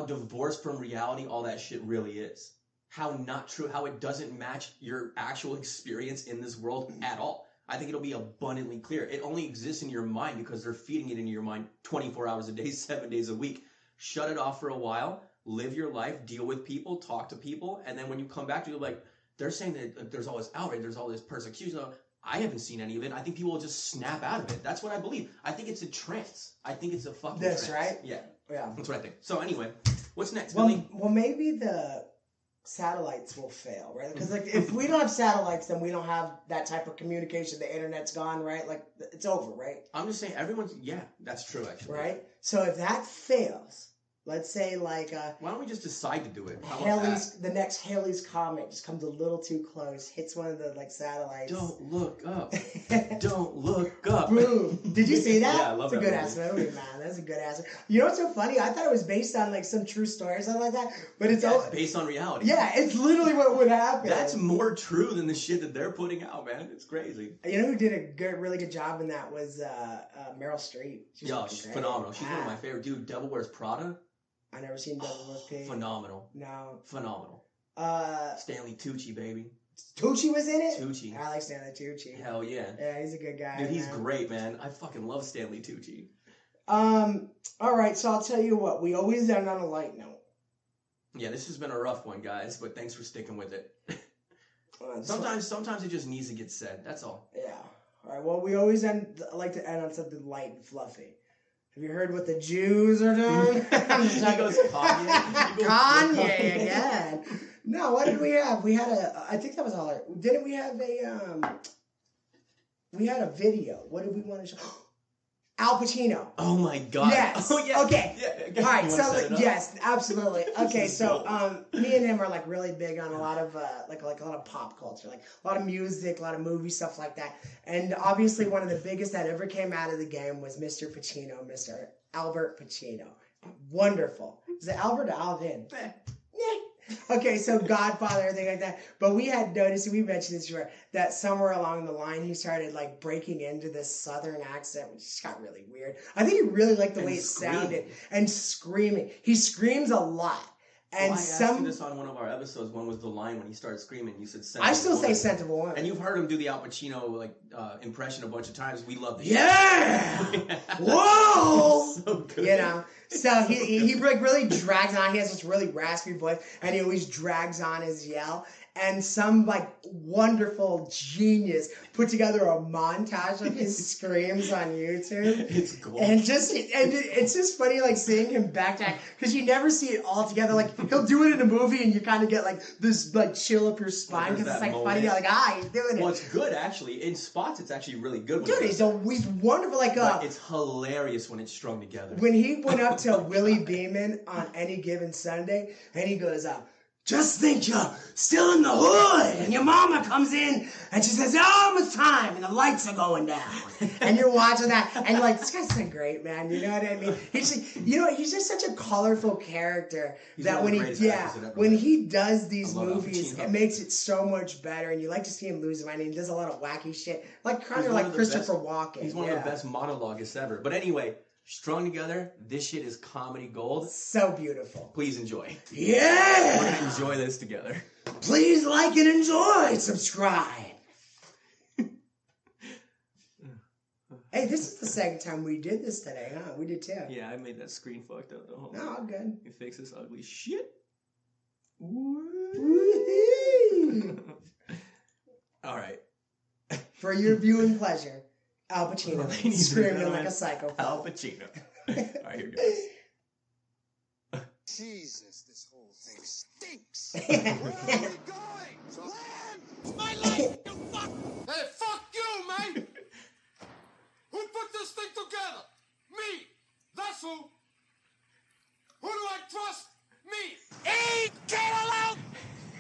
divorced from reality all that shit really is. How not true, how it doesn't match your actual experience in this world at all. I think it'll be abundantly clear. It only exists in your mind because they're feeding it into your mind 24 hours a day, 7 days a week. Shut it off for a while, live your life, deal with people, talk to people, and then when you come back to it, they're saying that there's all this outrage, there's all this persecution. I haven't seen any of it. I think people will just snap out of it. That's what I believe. I think it's a trance. I think it's a fucking trance. Right? Yeah. Yeah. That's what I think. So anyway, what's next, Well, Billy? Well, maybe the satellites will fail, right? Because like if we don't have satellites, then we don't have that type of communication. The internet's gone, right? Like it's over, right? I'm just saying, that's true, actually. Right? So if that fails, let's say like why don't we just decide to do it? The next Halley's Comet just comes a little too close, hits one of the like satellites. Don't look up. Don't look up. Boom. Did you see that? Yeah, I love that. It's a good ass movie, man. That's a good ass. You know what's so funny? I thought it was based on like some true story or something like that, but it's based on reality. Yeah, it's literally what would happen. That's more true than the shit that they're putting out, man. It's crazy. You know who did a really good job in that was Meryl Streep. She's phenomenal. She's one of my favorite. Dude, Devil Wears Prada. I never seen Devil Wears Prada. Phenomenal. No. Phenomenal. Stanley Tucci, baby. Tucci was in it? Tucci. I like Stanley Tucci. Hell yeah. Yeah, he's a good guy. Dude, he's great, man. I fucking love Stanley Tucci. Alright, so I'll tell you what. We always end on a light note. Yeah, this has been a rough one, guys, but thanks for sticking with it. Sometimes it just needs to get said. That's all. Yeah. Alright, well, we always like to end on something light and fluffy. Have you heard what the Jews are doing? He goes Kanye. Kanye again. No, what did we have? We had I think that was all didn't we have we had a video. What did we want to show? Al Pacino. Oh my God. Yes. Oh yeah. Okay. Yeah. All right. So yes, absolutely. Okay. So me and him are like really big on a lot of like a lot of pop culture, like a lot of music, a lot of movie stuff like that. And obviously, one of the biggest that ever came out of the game was Mr. Pacino, Mr. Albert Pacino. Wonderful. Is it Albert or Alvin? Yeah. Okay, so Godfather, everything like that. But we had noticed, we mentioned this before, that somewhere along the line he started like breaking into this southern accent, which just got really weird. I think he really liked the way it sounded. And screaming. He screams a lot. And I asked you this on one of our episodes. When was the line when he started screaming? You said "Scent I of still Woman." say "Scent of a Woman." And you've heard him do the Al Pacino impression a bunch of times. We love the yeah. Whoa. So good. You know. So he like really drags on. He has this really raspy voice, and he always drags on his yell. And some like wonderful genius put together a montage of his screams on YouTube. It's gold. And it's just funny like seeing him backtrack because you never see it all together. Like he'll do it in a movie and you kind of get like this like chill up your spine because it's like funny. You're like he's doing it. Well, it's good actually. In spots, it's actually really good. Dude, he's wonderful. Like it's hilarious when it's strung together. When he went up to Willie Beeman on Any Given Sunday and he goes just think you're still in the hood, and your mama comes in, and she says, almost time, and the lights are going down. And you're watching that, and you're like, this guy's so great, man. You know what I mean? He's just such a colorful character that when he does these movies, it makes it so much better, and you like to see him lose his mind, and he does a lot of wacky shit, kind of like Christopher Walken. He's one of the best monologuists ever. But anyway, strung together, this shit is comedy gold. So beautiful. Please enjoy. Yeah! We're gonna enjoy this together. Please like and enjoy. Subscribe. Hey, this is the second time we did this today, huh? We did too. Yeah, I made that screen fucked up though. No, I'm good. You fix this ugly shit. All right. For your viewing pleasure, Al Pacino screaming like a psychopath. Al Pacino. All right, here goes. Jesus, this whole thing stinks. Where are we going? Land! My life, you fuck! Hey, fuck you, man! Who put this thing together? Me! That's who! Who do I trust? Me! Eat, get alone!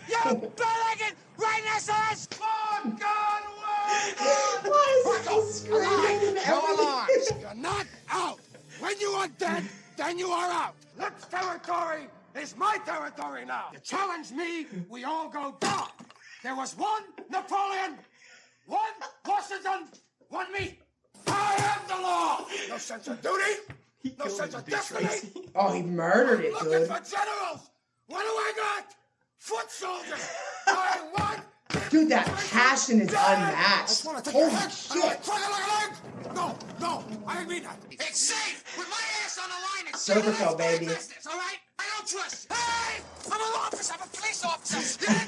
You big-legged rhinoceros! Fuck God, no alarms! You're not out! When you are dead, then you are out! This territory is my territory now! You challenge me, we all go down! There was one Napoleon, one Washington, one me! I am the law! No sense of duty, no sense of destiny! Oh, he murdered it, looking dude. for generals! What do I got? Foot soldiers! I want... Dude, that passion is unmatched. Holy shit. No, I didn't mean that. It's safe with my ass on the line. It's Cervical, baby. Business, all right? I don't trust. Hey, I'm an officer. I'm a police officer. You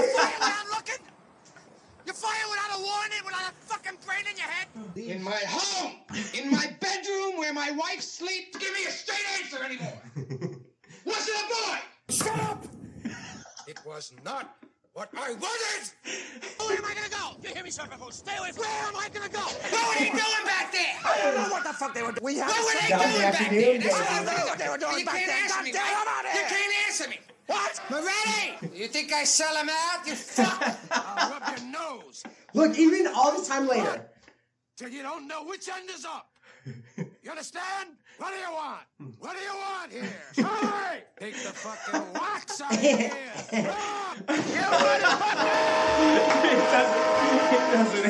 fire without looking? You fire without a warning, without a fucking brain in your head? In my home, in my bedroom where my wife sleeps. Give me a straight answer anymore. Was it a boy? Shut up! was not what I wanted! Where am I gonna go? You hear me, Surfer? Stay away from me! Where am I gonna go? What are you doing back there? I don't know what the fuck they were doing. We have That was the afternoon, baby. I don't know what they were doing back there. God damn, I'm out of here! You can't answer me! What? Moretti! You think I sell them out? You fuck! I'll rub your nose. Look, even all this time later. Till you don't know which end is up. You understand? What do you want? What do you want here? Hey! Take the fucking wax out of here!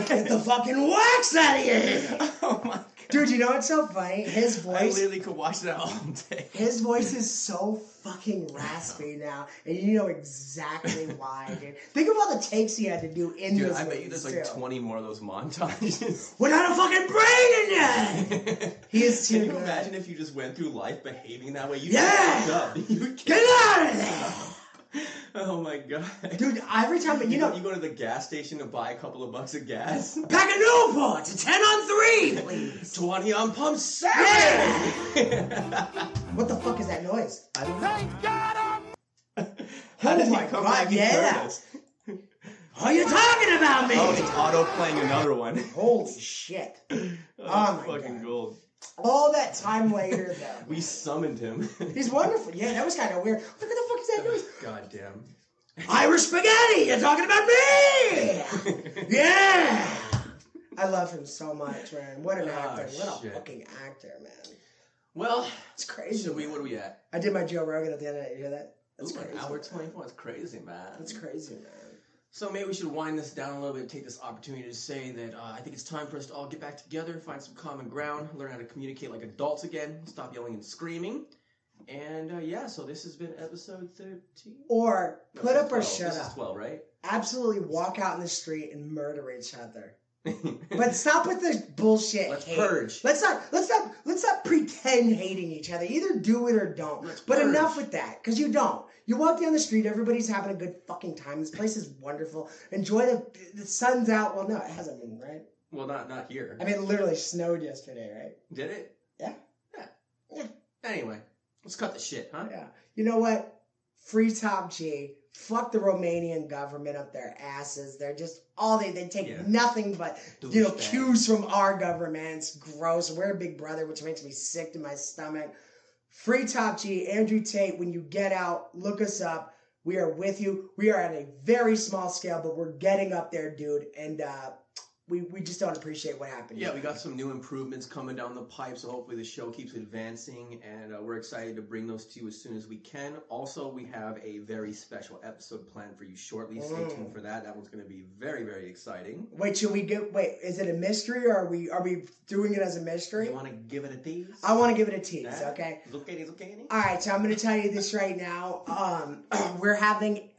Get the fucking wax out of here! Oh my god. Dude, you know what's so funny? His I voice. literally could watch that all day. His voice is so fucking raspy now, and you know exactly why, dude. Think of all the takes he had to do in Dude, this I bet movie, you there's like too. 20 more of those montages. Without a fucking brain in you! He is too Can you good. imagine if you just went through life behaving that way? You'd Yeah! get fucked up. You would Get out of there! Oh my god. Dude, every time, you know, you go to the gas station to buy a couple of bucks of gas. pack of Newports, a 10 on 3, please. 20 on pump 7! Yeah! What the fuck is that noise? I don't know. Thank God I'm... How did Oh he my come God, back and yeah. turn us? Are you talking about me? Oh, it's auto playing another one. Holy shit. Oh my fucking God. gold. All that time later, though. We summoned him. He's wonderful. Yeah, that was kind of weird. What the fuck is that noise? God damn. Irish spaghetti! You're talking about me! Yeah! I love him so much, man. What an actor. What a shit. fucking actor, man. Well, It's crazy. so what man. are we at? I did my Joe Rogan at the end of it. You hear that? That's Ooh, crazy. an hour man. 24. That's crazy, man. That's crazy, man. So maybe we should wind this down a little bit, take this opportunity to say that I think it's time for us to all get back together, find some common ground, learn how to communicate like adults again, stop yelling and screaming. And yeah, so this has been episode 13. Or put No, up or 12. shut This up. is 12, right? Absolutely walk out in the street and murder each other. But stop with the bullshit. Let's hate. purge. Let's not pretend hating each other. Either do it or don't. Let's But purge. enough with that, because you don't. You walk down the street, everybody's having a good fucking time. This place is wonderful. Enjoy the sun's out. Well, no, it hasn't been, right? Well, not here. I mean, it literally snowed yesterday, right? Did it? Yeah. Yeah. Yeah. Anyway, let's cut the shit, huh? Yeah. You know what? Free Top G. Fuck the Romanian government up their asses. They're just they take Yeah. nothing but Douchebags. cues from our government. It's gross. We're a big brother, which makes me sick to my stomach. Free Top G, Andrew Tate. When you get out, look us up. We are with you. We are at a very small scale, but we're getting up there, dude. And we just don't appreciate what happened. Yeah, we got some new improvements coming down the pipe, so hopefully the show keeps advancing, and we're excited to bring those to you as soon as we can. Also, we have a very special episode planned for you shortly. Stay tuned for that. That one's going to be very, very exciting. Wait, is it a mystery, or are we doing it as a mystery? You want to give it a tease? I want to give it a tease, Nah? okay? Okay. All right, so I'm going to tell you this right now. We're having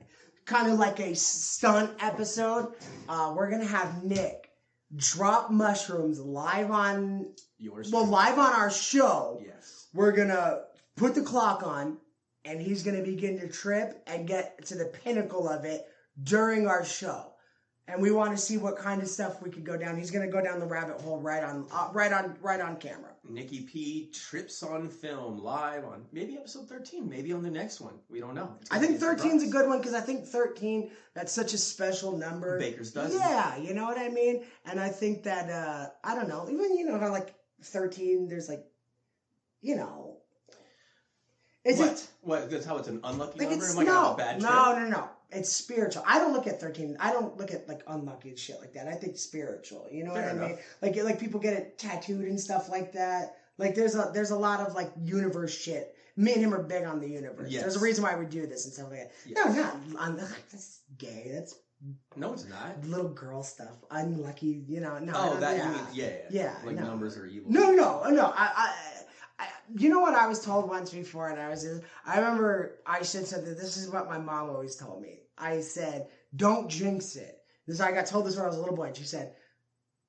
kind of like a stunt episode. We're going to have Nick drop mushrooms live on our show. Yes. We're going to put the clock on, and he's going to begin to trip and get to the pinnacle of it during our show. And we want to see what kind of stuff we could go down. He's going to go down the rabbit hole right on camera. Nikki P trips on film live on maybe episode 13, maybe on the next one. We don't know. I think 13's a good one because I think 13, that's such a special number. Baker's dozen. Yeah, you know what I mean? And I think that, I don't know, even, how like 13, there's like, What? That's how it's an unlucky like number? it's, Am I gonna have a bad trip? no. It's spiritual. I don't look at 13. I don't look at like unlucky and shit like that. I think spiritual. You know Fair what I enough. mean? Like people get it tattooed and stuff like that. Like there's a lot of like universe shit. Me and him are big on the universe. Yes. There's a reason why we do this and stuff like that. Yes. No, that's gay. That's No, it's not. little girl stuff. Unlucky. No. Oh, that yeah. you mean? Yeah. Yeah, Like no. numbers are evil. No. I you know what I was told once before, and I remember I said something. This is what my mom always told me. I said, "Don't jinx it." I got told this when I was a little boy, and she said,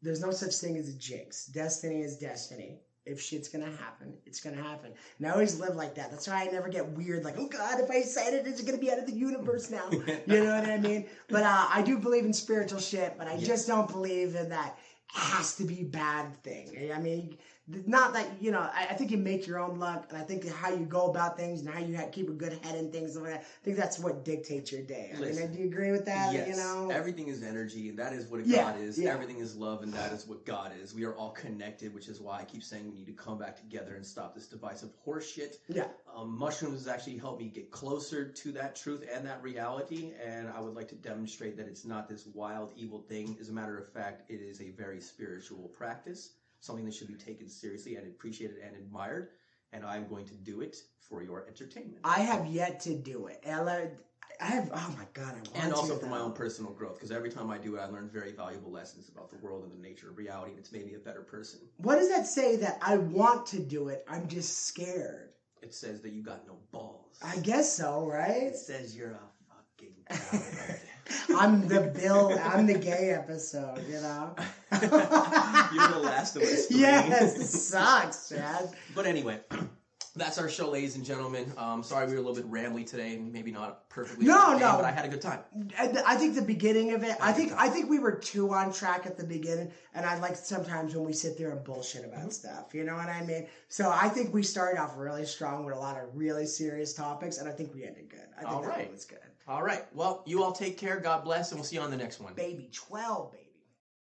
"There's no such thing as a jinx. Destiny is destiny. If shit's gonna happen, it's gonna happen." And I always live like that. That's why I never get weird. Like, oh God, if I said it, it's gonna be out of the universe now. You know what I mean? But I do believe in spiritual shit, but I just don't believe in that. Has to be bad thing. I mean, not that, I think you make your own luck, and I think how you go about things and how you keep a good head and things like that, I think that's what dictates your day. I mean, do you agree with that? Yes. Everything is energy, and that is what God is. Yeah. Everything is love, and that is what God is. We are all connected, which is why I keep saying we need to come back together and stop this divisive horse shit. Yeah. Mushrooms has actually helped me get closer to that truth and that reality, and I would like to demonstrate that it's not this wild, evil thing. As a matter of fact, it is a very spiritual practice, something that should be taken seriously and appreciated and admired, and I'm going to do it for your entertainment. I have yet to do it. Oh my God, I want to. And also for my own personal growth, because every time I do it, I learn very valuable lessons about the world and the nature of reality, and it's made me a better person. What does that say that I want to do it? I'm just scared. It says that you got no balls. I guess so, right? It says you're a fucking coward. I'm the gay episode, You're the last of us. Yes, it sucks, Chad. But anyway, that's our show, ladies and gentlemen. Sorry we were a little bit rambly today and maybe not perfectly. No. But I had a good time. I think the beginning of it, I think we were too on track at the beginning, and I like sometimes when we sit there and bullshit about stuff. You know what I mean? So I think we started off really strong with a lot of really serious topics, and I think we ended good. I think that was good. All right. Well, you all take care. God bless, and we'll see you on the next one. Baby 12, baby.